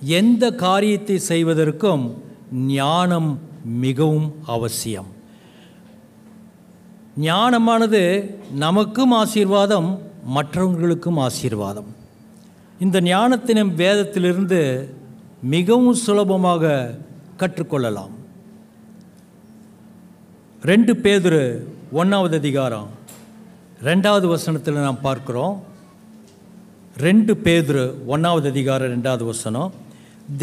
எந்த காரியத்தை செய்வதற்கும் ஞானம் மிகவும் அவசியம். ஞானமானது நமக்கும் ஆசீர்வாதம், மற்றவர்களுக்கும் ஆசீர்வாதம். இந்த ஞானத்தை நம் வேதத்திலிருந்து மிகவும் சுலபமாக கற்றுக்கொள்ளலாம். 2 பேதுரு 1வது அதிகாரம் 2வது வசனத்தில் நாம் பார்க்கிறோம். 2 பேதுரு 1வது அதிகாரம் 2வது வசனம்,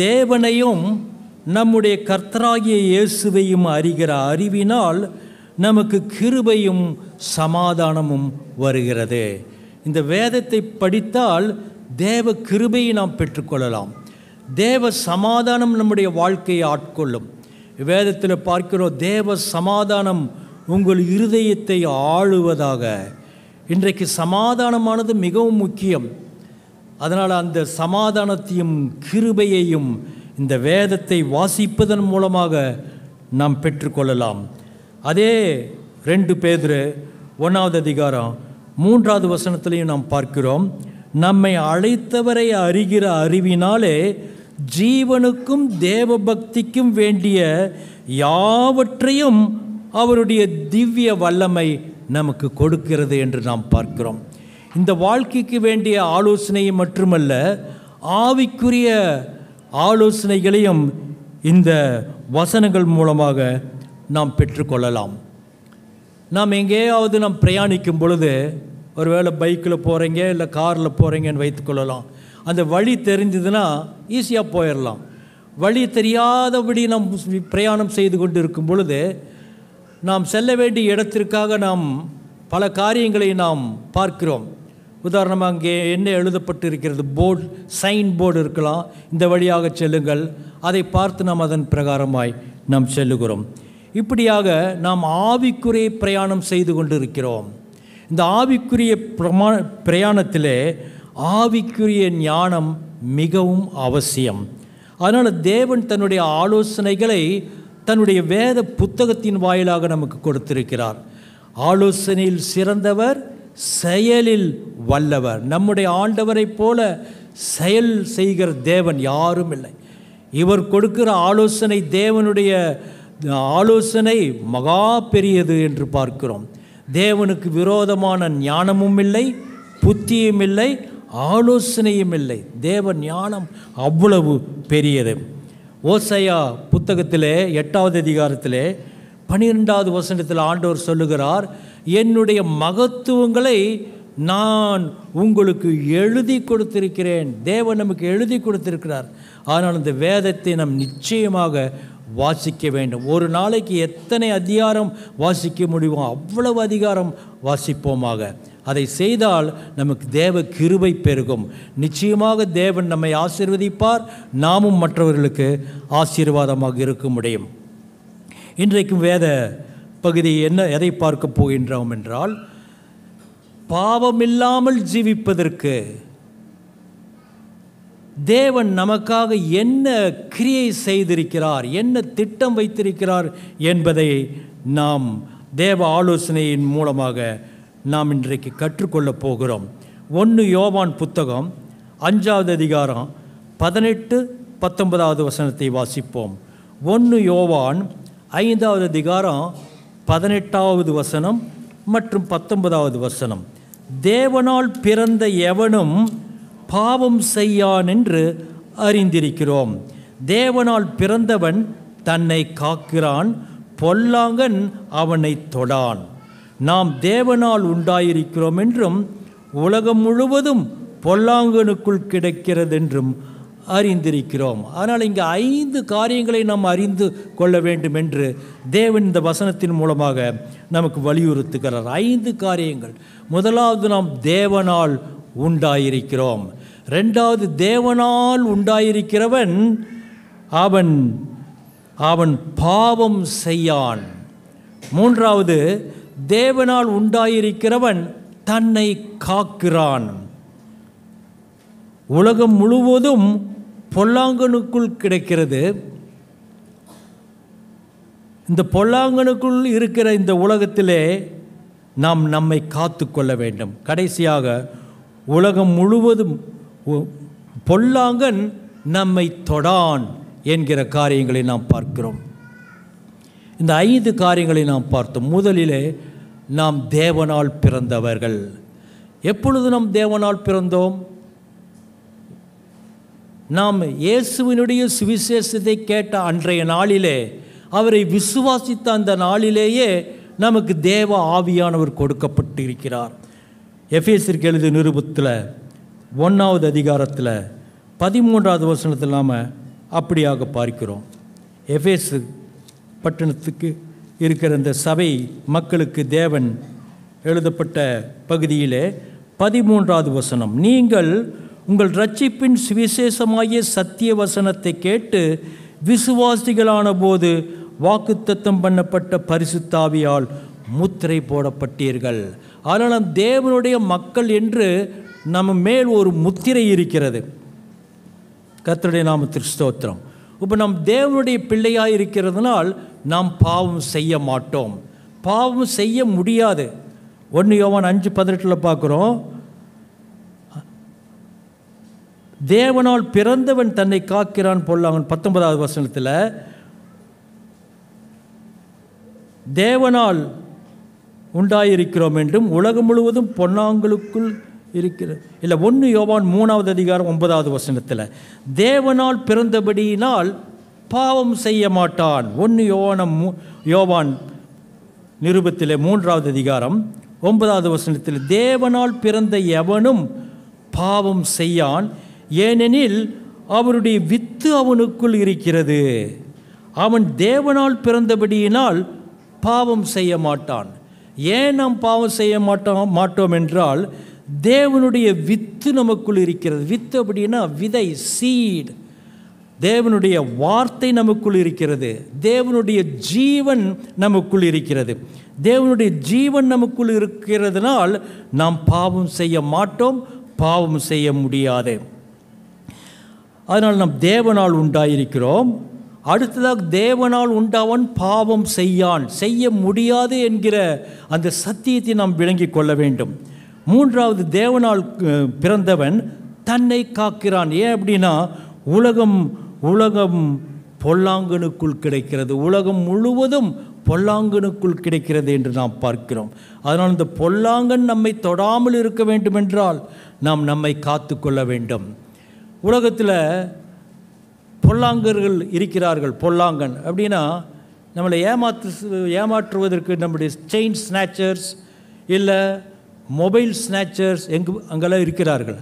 தேவனையும் நம்முடைய கர்த்தராகிய இயேசுவையும் அறிகிற அறிவினால் நமக்கு கிருபையும் சமாதானமும் வருகிறது. இந்த வேதத்தை படித்தால் தேவ கிருபையை நாம் பெற்றுக்கொள்ளலாம். தேவ சமாதானம் நம்முடைய வாழ்க்கையை ஆட்கொள்ளும். வேதத்தில் பார்க்கிறோம், தேவ சமாதானம் உங்கள் இருதயத்தை ஆளுவதாக. இன்றைக்கு சமாதானமானது மிகவும் முக்கியம். அதனால் அந்த சமாதானத்தையும் கிருபையையும் இந்த வேதத்தை வாசிப்பதன் மூலமாக நாம் பெற்றுக்கொள்ளலாம். அதே 2 பேதுரு 1வது அதிகாரம் 3வது வசனத்திலையும் நாம் பார்க்கிறோம், நம்மை அழைத்தவரை அறிகிற அறிவினாலே ஜீவனுக்கும் தேவ பக்திக்கும் வேண்டிய யாவற்றையும் அவருடைய திவ்ய வல்லமை நமக்கு கொடுக்கிறது என்று நாம் பார்க்கிறோம். இந்த வாழ்க்கைக்கு வேண்டிய ஆலோசனையை மட்டுமல்ல, ஆவிக்குரிய ஆலோசனைகளையும் இந்த வசனங்கள் மூலமாக நாம் பெற்றுக்கொள்ளலாம். நாம் எங்கேயாவது நாம் பிரயாணிக்கும் பொழுது, ஒருவேளை பைக்கில் போகிறீங்க இல்லை காரில் போகிறீங்கன்னு வைத்துக்கொள்ளலாம். அந்த வழி தெரிஞ்சதுன்னா ஈஸியாக போயிடலாம். வழி தெரியாதபடி நாம் பிரயாணம் செய்து கொண்டு இருக்கும் பொழுது, நாம் செல்ல வேண்டிய இடத்திற்காக நாம் பல காரியங்களை நாம் பார்க்கிறோம். உதாரணமாக அங்கே என்ன எழுதப்பட்டு இருக்கிறது, போர்டு, சைன் போர்டு இருக்கலாம், இந்த வழியாக செல்லுங்கள், அதை பார்த்து நாம் அதன் பிரகாரமாய் நாம் செல்லுகிறோம். இப்படியாக நாம் ஆவிக்குரிய பிரயாணம் செய்து கொண்டு இருக்கிறோம். இந்த ஆவிக்குரிய பிரயாணத்திலே ஆவிக்குரிய ஞானம் மிகவும் அவசியம். அதனால் தேவன் தன்னுடைய ஆலோசனைகளை தன்னுடைய வேத புத்தகத்தின் வாயிலாக நமக்கு கொடுத்திருக்கிறார். ஆலோசனையில் சிறந்தவர், செயலில் வல்லவர். நம்முடைய ஆண்டவரைப் போல செயல் செய்கிற தேவன் யாரும் இல்லை. இவர் கொடுக்கிற ஆலோசனை, தேவனுடைய ஆலோசனை மகா பெரியது என்று பார்க்கிறோம். தேவனுக்கு விரோதமான ஞானமும் இல்லை, புத்தியும் இல்லை, ஆலோசனையும் இல்லை. தேவ ஞானம் அவ்வளவு பெரியது. ஓசையா புத்தகத்திலே 8வது அதிகாரத்திலே 12வது வசனத்தில் ஆண்டவர் சொல்லுகிறார், என்னுடைய மகத்துவங்களை நான் உங்களுக்கு எழுதி கொடுத்திருக்கிறேன். தேவன் நமக்கு எழுதி கொடுத்திருக்கிறார். ஆனால் இந்த வேதத்தை நாம் நிச்சயமாக வாசிக்க வேண்டும். ஒரு நாளைக்கு எத்தனை அதிகாரம் வாசிக்க முடியுமோ அவ்வளவு அதிகாரம் வாசிப்போமாக. அதை செய்தால் நமக்கு தேவ கிருபை பெருகும். நிச்சயமாக தேவன் நம்மை ஆசீர்வதிப்பார், நாமும் மற்றவர்களுக்கு ஆசீர்வாதமாக இருக்க முடியும். இன்றைக்கும் வேத பகுதி எதை பார்க்க போகின்றோம் என்றால், பாவமில்லாமல் ஜீவிப்பதற்கு தேவன் நமக்காக என்ன கிரியை செய்திருக்கிறார், என்ன திட்டம் வைத்திருக்கிறார் என்பதை நாம் தேவ ஆலோசனையின் மூலமாக நாம் இன்றைக்கு கற்றுக்கொள்ளப் போகிறோம். 1 யோவான் புத்தகம் 5வது அதிகாரம் 18-19வது வசனத்தை வாசிப்போம். 1 யோவான் 5வது அதிகாரம் 18வது வசனம் மற்றும் 19வது வசனம். தேவனால் பிறந்த எவனும் பாவம் செய்யான் என்று அறிந்திருக்கிறோம். தேவனால் பிறந்தவன் தன்னை காக்கிறான், பொல்லாங்கன் அவனை தொடான். நாம் தேவனால் உண்டாயிருக்கிறோம் என்றும் உலகம் முழுவதும் பொல்லாங்கனுக்குள் கிடைக்கிறதென்றும் அறிந்திருக்கிறோம். ஆனால் இங்கே 5 காரியங்களை நாம் அறிந்து கொள்ள வேண்டும் என்று தேவன் இந்த வசனத்தின் மூலமாக நமக்கு வலியுறுத்துகிறார். 5 காரியங்கள். முதலாவது, நாம் தேவனால் உண்டாயிருக்கிறோம். 2வது, தேவனால் உண்டாயிருக்கிறவன் அவன் பாவம் செய்யான். 3வது, தேவனால் உண்டாயிருக்கிறவன் தன்னை காக்கிறான். உலகம் முழுவதும் பொல்லாங்கனுக்குள் கிடைக்கிறது. இந்த பொல்லாங்கனுக்குள் இருக்கிற இந்த உலகத்திலே நாம் நம்மை காத்து கொள்ள வேண்டும். கடைசியாக, உலகம் முழுவதும் பொல்லாங்கன் நம்மை தொடான் என்கிற காரியங்களை நாம் பார்க்கிறோம். இந்த 5 காரியங்களை நாம் பார்த்தோம். முதலிலே நாம் தேவனால் பிறந்தவர்கள். எப்பொழுது நாம் தேவனால் பிறந்தோம்? நாம் இயேசுவினுடைய சுவிசேஷத்தை கேட்ட அன்றைய நாளிலே, அவரை விசுவாசித்த அந்த நாளிலேயே நமக்கு தேவ ஆவியானவர் கொடுக்கப்பட்டு இருக்கிறார். எபேசியருக்கு எழுதிய நிருபத்தில் 1வது அதிகாரத்தில் 13வது வசனத்தில் நாம் அப்படியாக பார்க்கிறோம். எபேசு பட்டணத்துக்கு இருக்கிற இந்த சபை மக்களுக்கு தேவன் எழுதப்பட்ட பகுதியிலே 13வது வசனம், நீங்கள் உங்கள் இரட்சிப்பின் சுவிசேஷமாகிய சத்திய வசனத்தை கேட்டு விசுவாசிகளான போது வாக்குத்தத்தம் பண்ணப்பட்ட பரிசுத்த ஆவியால் முத்திரை போடப்பட்டீர்கள். ஆனால் நம் தேவனுடைய மக்கள் என்று நம்ம மேல் ஒரு முத்திரை இருக்கிறது. கர்த்தருடைய நாமத்திற்கு ஸ்தோத்திரம். இப்போ நம் தேவனுடைய பிள்ளையாக இருக்கிறதுனால் நாம் பாவம் செய்ய மாட்டோம், பாவம் செய்ய முடியாது. 1 யோவான் 5:18 பார்க்குறோம், தேவனால் பிறந்தவன் தன்னை காக்கிறான் பொல்லாங்கன். 19வது வசனத்தில் தேவனால் உண்டாயிருக்கிறோம் என்றும் உலகம் முழுவதும் பொன்னாங்களுக்குள் இருக்கிறது. இல்லை, 1 யோவான் 3வது அதிகாரம் 9வது வசனத்தில் தேவனால் பிறந்தபடியினால் பாவம் செய்ய மாட்டான். 1 யோவான் நிருபத்திலே 3வது அதிகாரம் 9வது வசனத்தில் தேவனால் பிறந்த எவனும் பாவம் செய்யான், ஏனெனில் அவருடைய வித்து அவனுக்குள் இருக்கிறது. அவன் தேவனால் பிறந்தபடியினால் பாவம் செய்ய மாட்டான். ஏன் நாம் பாவம் செய்ய மாட்டோம் என்றால், தேவனுடைய வித்து நமக்குள் இருக்கிறது. வித்து அப்படின்னா விதை, சீட். தேவனுடைய வார்த்தை நமக்குள் இருக்கிறது. தேவனுடைய ஜீவன் நமக்குள் இருக்கிறது. தேவனுடைய ஜீவன் நமக்குள் இருக்கிறதுனால் நாம் பாவம் செய்ய மாட்டோம், பாவம் செய்ய முடியாது. அதனால் நாம் தேவனால் உண்டாயிருக்கிறோம். அடுத்ததாக தேவனால் உண்டாவன் பாவம் செய்ய முடியாது என்கிற அந்த சத்தியத்தை நாம் விளங்கி கொள்ள வேண்டும். 3வது தேவனால் பிறந்தவன் தன்னை காக்கிறான். ஏன் அப்படின்னா, உலகம் பொல்லாங்கனுக்குள் கிடைக்கிறது, உலகம் முழுவதும் பொல்லாங்கனுக்குள் கிடைக்கிறது என்று நாம் பார்க்கிறோம். அதனால் இந்த பொல்லாங்கன் நம்மை தொடாமல் இருக்க வேண்டும் என்றால் நாம் நம்மை காத்து கொள்ள வேண்டும். உலகத்தில் பொல்லாங்கர்கள் இருக்கிறார்கள். பொல்லாங்கன் அப்படின்னா நம்மளை ஏமாற்றுவதற்கு நம்முடைய செயின் ஸ்நாச்சர்ஸ் இல்லை மொபைல் ஸ்நாச்சர்ஸ் அங்கெல்லாம் இருக்கிறார்கள்.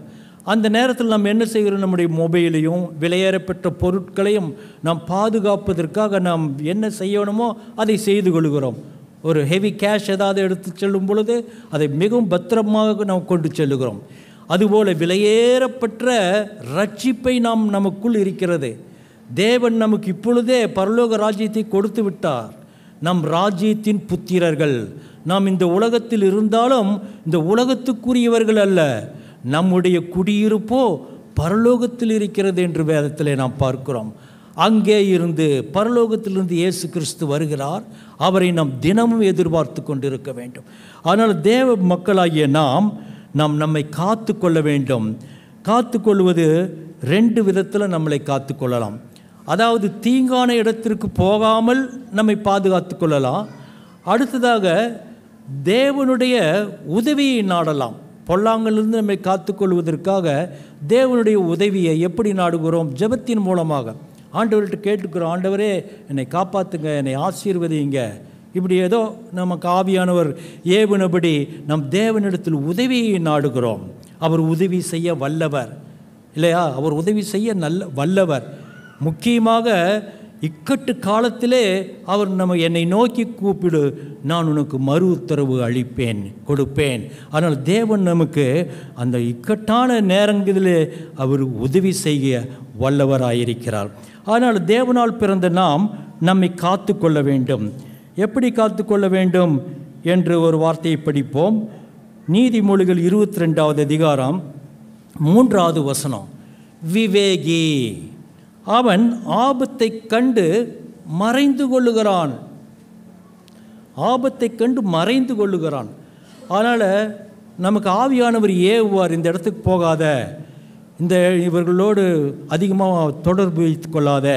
அந்த நேரத்தில் நம்ம என்ன செய்கிறோம்? நம்முடைய மொபைலையும் விலையேறப்பெற்ற பொருட்களையும் நாம் பாதுகாப்பதற்காக நாம் என்ன செய்யணுமோ அதை செய்து கொள்கிறோம். ஒரு ஹெவி கேஷ் ஏதாவது எடுத்து செல்லும் பொழுது அதை மிகவும் பத்திரமாக நாம் கொண்டு செல்லுகிறோம். அதுபோல் விலையேறப்பெற்ற ரட்சிப்பை நமக்குள் இருக்கிறது. தேவன் நமக்கு இப்பொழுதே பரலோக ராஜ்யத்தை கொடுத்து விட்டார். நம் ராஜ்யத்தின் புத்திரர்கள். நாம் இந்த உலகத்தில் இருந்தாலும் இந்த உலகத்துக்குரியவர்கள் அல்ல. நம்முடைய குடியிருப்போ பரலோகத்தில் இருக்கிறது என்று வேதத்திலே நாம் பார்க்கிறோம். அங்கே இருந்து பரலோகத்திலிருந்து இயேசு கிறிஸ்து வருகிறார். அவரை நாம் தினமும் எதிர்பார்த்து கொண்டிருக்க வேண்டும். ஆனால் தேவ மக்களாகிய நாம் நம்மை காத்து கொள்ள வேண்டும். காத்து கொள்வது 2 விதத்தில் நம்மளை காத்து கொள்ளலாம். அதாவது தீங்கான இடத்திற்கு போகாமல் நம்மை பாதுகாத்து கொள்ளலாம். அடுத்ததாக தேவனுடைய உதவியை நாடலாம். பொல்லாங்கிலிருந்து நம்மை காத்துக்கொள்வதற்காக தேவனுடைய உதவியை எப்படி நாடுகிறோம்? ஜெபத்தின் மூலமாக ஆண்டவர்கிட்ட கேட்டுக்கிறோம். ஆண்டவரே என்னை காப்பாற்றுங்க, என்னை ஆசீர்வதிங்க. இப்படி ஏதோ நமக்கு ஆவியானவர் ஏவுனபடி நம் தேவனிடத்தில் உதவியை நாடுகிறோம். அவர் உதவி செய்ய வல்லவர் இல்லையா? அவர் உதவி செய்ய வல்லவர். முக்கியமாக இக்கட்டு காலத்திலே அவர் என்னை நோக்கி கூப்பிடு, நான் உனக்கு மறு உத்தரவு அளிப்பேன், கொடுப்பேன். ஆனால் தேவன் நமக்கு அந்த இக்கட்டான நேரங்களிலே அவர் உதவி செய்ய வல்லவராயிருக்கிறார். ஆனால் தேவனால் பிறந்த நாம் நம்மை காத்து கொள்ள வேண்டும். எப்படி காத்து கொள்ள வேண்டும் என்று ஒரு வார்த்தையை படிப்போம். நீதிமொழிகள் 22வது அதிகாரம் 3வது வசனம். விவேகி அவன் ஆபத்தை கண்டு மறைந்து கொள்ளுகிறான். ஆபத்தை கண்டு மறைந்து கொள்ளுகிறான். அதனால் நமக்கு ஆவியானவர் ஏவுவார், இந்த இடத்துக்கு போகாத, இவர்களோடு அதிகமாக தொடர்பு வைத்து கொள்ளாத.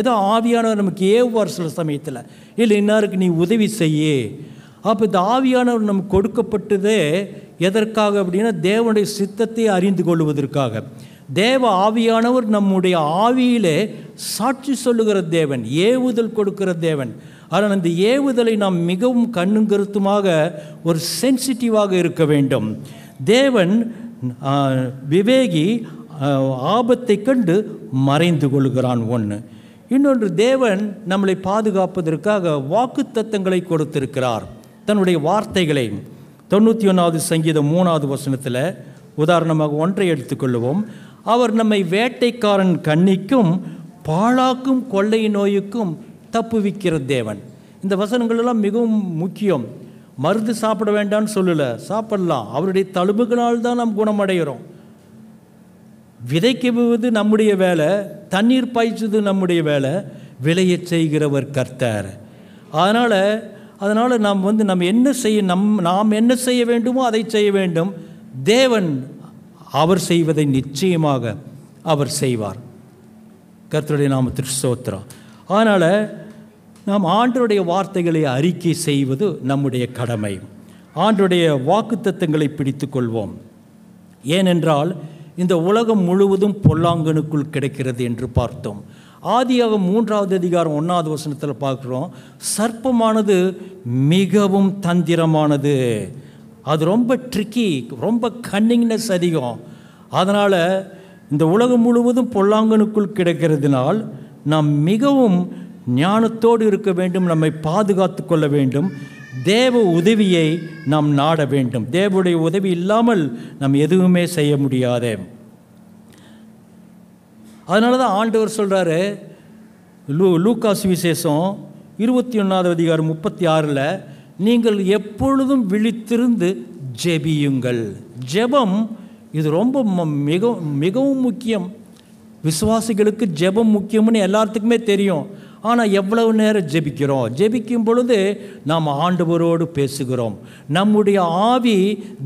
ஏதோ ஆவியானவர் நமக்கு ஏவுவார் சில சமயத்தில், இல்லை இன்னாருக்கு நீ உதவி செய்யே. அப்போ இந்த ஆவியானவர் நமக்கு கொடுக்கப்பட்டதே எதற்காக அப்படின்னா தேவனுடைய சித்தத்தை அறிந்து கொள்வதற்காக. தேவ ஆவியானவர் நம்முடைய ஆவியிலே சாட்சி சொல்லுகிற தேவன், ஏவுதல் கொடுக்கிற தேவன். ஆனால் அந்த ஏவுதலை நாம் மிகவும் கண்ணும் கருத்துமாக ஒரு சென்சிட்டிவாக இருக்க வேண்டும். தேவன் விவேகி ஆபத்தை கண்டு மறைந்து கொள்கிறான் ஒன்று. இன்னொன்று, தேவன் நம்மளை பாதுகாப்பதற்காக வாக்குத்தத்தங்களை கொடுத்திருக்கிறார். தன்னுடைய வார்த்தைகளை 91வது சங்கீதம் 3வது வசனத்தில் உதாரணமாக ஒன்றை எடுத்துக்கொள்வோம். அவர் நம்மை வேட்டைக்காரன் கண்ணிக்கும் பாழாக்கும் கொள்ளை நோய்க்கும் தப்புவிக்கிற தேவன். இந்த வசனங்களெல்லாம் மிகவும் முக்கியம். மருந்து சாப்பிட வேண்டாம்னு சொல்லலை, சாப்பிடலாம். அவருடைய தழும்புகளால் தான் நாம் குணமடைகிறோம். விதைக்குவது நம்முடைய வேலை, தண்ணீர் பாய்ச்சுவது நம்முடைய வேலை, விளையச் செய்கிறவர் கர்த்தர். அதனால் நம்ம என்ன செய்ய நாம் என்ன செய்ய வேண்டுமோ அதை செய்ய வேண்டும். தேவன் அவர் செய்வதை நிச்சயமாக அவர் செய்வார். கர்த்தருடைய நாமத்திற்கு ஸ்தோத்திரம். அதனால் நாம் ஆண்டவருடைய வார்த்தைகளை அறிக்கை செய்வது நம்முடைய கடமை. ஆண்டவருடைய வாக்குத்தத்தங்களை பிடித்து கொள்வோம். ஏனென்றால் இந்த உலகம் முழுவதும் பொல்லாங்கனுக்குள் கிடைக்கிறது என்று பார்த்தோம். ஆதியாகமம் 3வது அதிகாரம் 1வது வசனத்தில் பார்க்குறோம், சர்ப்பமானது மிகவும் தந்திரமானது. அது ரொம்ப ட்ரிக்கி, ரொம்ப கன்னிங்னஸ் அதிகம். அதனால் இந்த உலகம் முழுவதும் பொல்லாங்கனுக்குள் கிடைக்கிறதுனால் நாம் மிகவும் ஞானத்தோடு இருக்க வேண்டும், நம்மை பாதுகாத்து கொள்ள வேண்டும். தேவ உதவியை நாம் நாட வேண்டும். தேவனுடைய உதவி இல்லாமல் நாம் எதுவுமே செய்ய முடியாது. அதனால தான் ஆண்டவர் சொல்கிறாரு, லூக்கா சுவிசேஷம் 21வது அதிகாரம் 36ல், நீங்கள் எப்பொழுதும் விழித்திருந்து ஜெபியுங்கள். ஜெபம் இது ரொம்ப மிகவும் முக்கியம். விசுவாசிகளுக்கு ஜெபம் முக்கியம்னு எல்லாத்துக்குமே தெரியும். ஆனால் எவ்வளவு நேரம் ஜெபிக்கிறோம்? ஜெபிக்கும் பொழுது நாம் ஆண்டவரோடு பேசுகிறோம். நம்முடைய ஆவி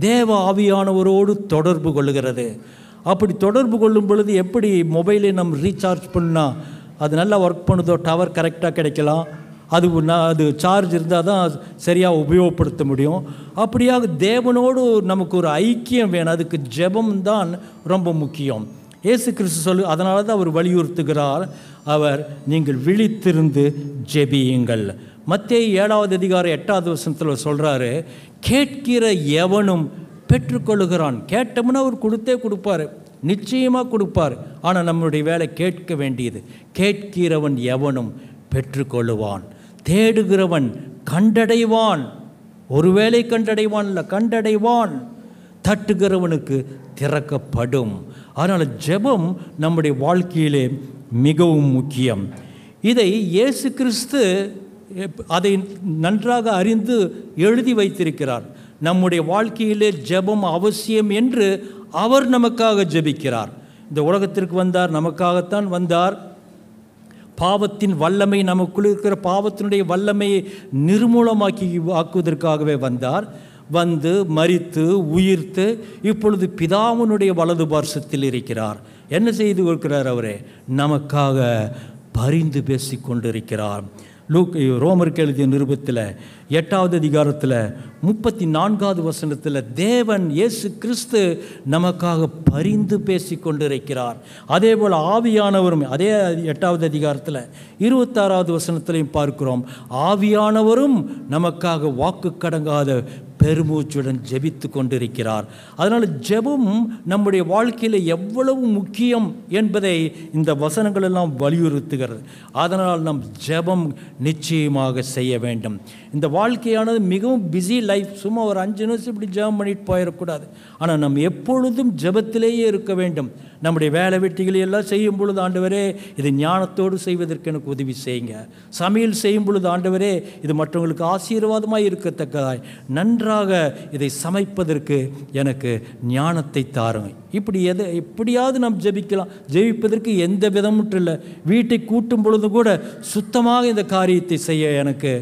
தேவ ஆவியானவரோடு தொடர்பு கொள்ளுகிறது. அப்படி தொடர்பு கொள்ளும் பொழுது எப்படி மொபைலை நம்ம ரீசார்ஜ் பண்ணால் அது நல்லா ஒர்க் பண்ணுதோ, டவர் கரெக்டாக கிடைக்கலாம், அது சார்ஜ் இருந்தால் தான் சரியாக உபயோகப்படுத்த முடியும். அப்படியாக தேவனோடு நமக்கு ஒரு ஐக்கியம் வேணும். அதுக்கு ஜெபம் தான் ரொம்ப முக்கியம். இயேசு கிறிஸ்து அதனால தான் அவர் வலியுறுத்துகிறார், அவர் நீங்கள் விழித்திருந்து ஜெபியுங்கள். மத்தேயு 7வது அதிகாரம் 8வது வசனத்தில் சொல்கிறாரு, கேட்கிற எவனும் பெற்றுக்கொள்ளுகிறான். கேட்டோம்னா அவர் கொடுப்பார், நிச்சயமாக கொடுப்பார். ஆனால் நம்முடைய வேலை கேட்க வேண்டியது. கேட்கிறவன் எவனும் பெற்றுக்கொள்ளுவான், தேடுகிறவன் கண்டடைவான். ஒருவேளை கண்டடைவான் இல்லை, கண்டடைவான். தட்டுகிறவனுக்கு திறக்கப்படும். அதனால் ஜெபம் நம்முடைய வாழ்க்கையிலே மிகவும் முக்கியம். இதை இயேசு கிறிஸ்து அதை நன்றாக அறிந்து எழுதி வைத்திருக்கிறார். நம்முடைய வாழ்க்கையிலே ஜெபம் அவசியம் என்று அவர் நமக்காக ஜெபிக்கிறார். இந்த உலகத்திற்கு வந்தார், நமக்காகத்தான் வந்தார். பாவத்தின் வல்லமை, நமக்குள் இருக்கிற பாவத்தினுடைய வல்லமையை ஆக்குவதற்காகவே வந்தார். வந்து மரித்து உயிர்த்து இப்பொழுது பிதாவினுடைய வலது பார்சத்தில் இருக்கிறார். என்ன செய்து கொடுக்கிறார்? அவரே நமக்காக பரிந்து பேசி கொண்டிருக்கிறார். ரோமருக்கு எழுதிய நிருபத்தில் 8வது அதிகாரத்தில் 34வது வசனத்தில் தேவன் இயேசு கிறிஸ்து நமக்காக பரிந்து பேசி கொண்டிருக்கிறார். அதே போல் ஆவியானவரும் அதே 8வது அதிகாரத்தில் 26வது வசனத்திலையும் பார்க்கிறோம், ஆவியானவரும் நமக்காக வாக்கு கடங்காத பெருமூச்சுடன் ஜெபித்து கொண்டிருக்கிறார். அதனால் ஜெபம் நம்முடைய வாழ்க்கையில் எவ்வளவு முக்கியம் என்பதை இந்த வசனங்கள் எல்லாம் வலியுறுத்துகிறது. அதனால் நம் ஜெபம் நிச்சயமாக செய்ய வேண்டும். இந்த வாழ்க்கையானது மிகவும் பிஸி லைஃப். சும்மா ஒரு 5 நிமிஷம் இப்படி ஜெபம் பண்ணிட்டு போயிடக்கூடாது. ஆனால் நம்ம எப்பொழுதும் ஜெபத்திலேயே இருக்க வேண்டும். நம்முடைய வேலை வெட்டிகளை எல்லாம் செய்யும் பொழுது, ஆண்டவரே இது ஞானத்தோடு செய்வதற்கு எனக்கு உதவி செய்யுங்க. சமையல் செய்யும் பொழுது, ஆண்டவரே இது மற்றவங்களுக்கு ஆசீர்வாதமாக இருக்கத்தக்கதாய் நன்றாக இதை சமைப்பதற்கு எனக்கு ஞானத்தை தாருங்க. எப்படியாவது நாம் ஜெபிக்கலாம். ஜெபிப்பதற்கு எந்த விதமும் இல்லை. வீட்டை கூட்டும் பொழுது கூட சுத்தமாக இந்த காரியத்தை செய்ய எனக்கு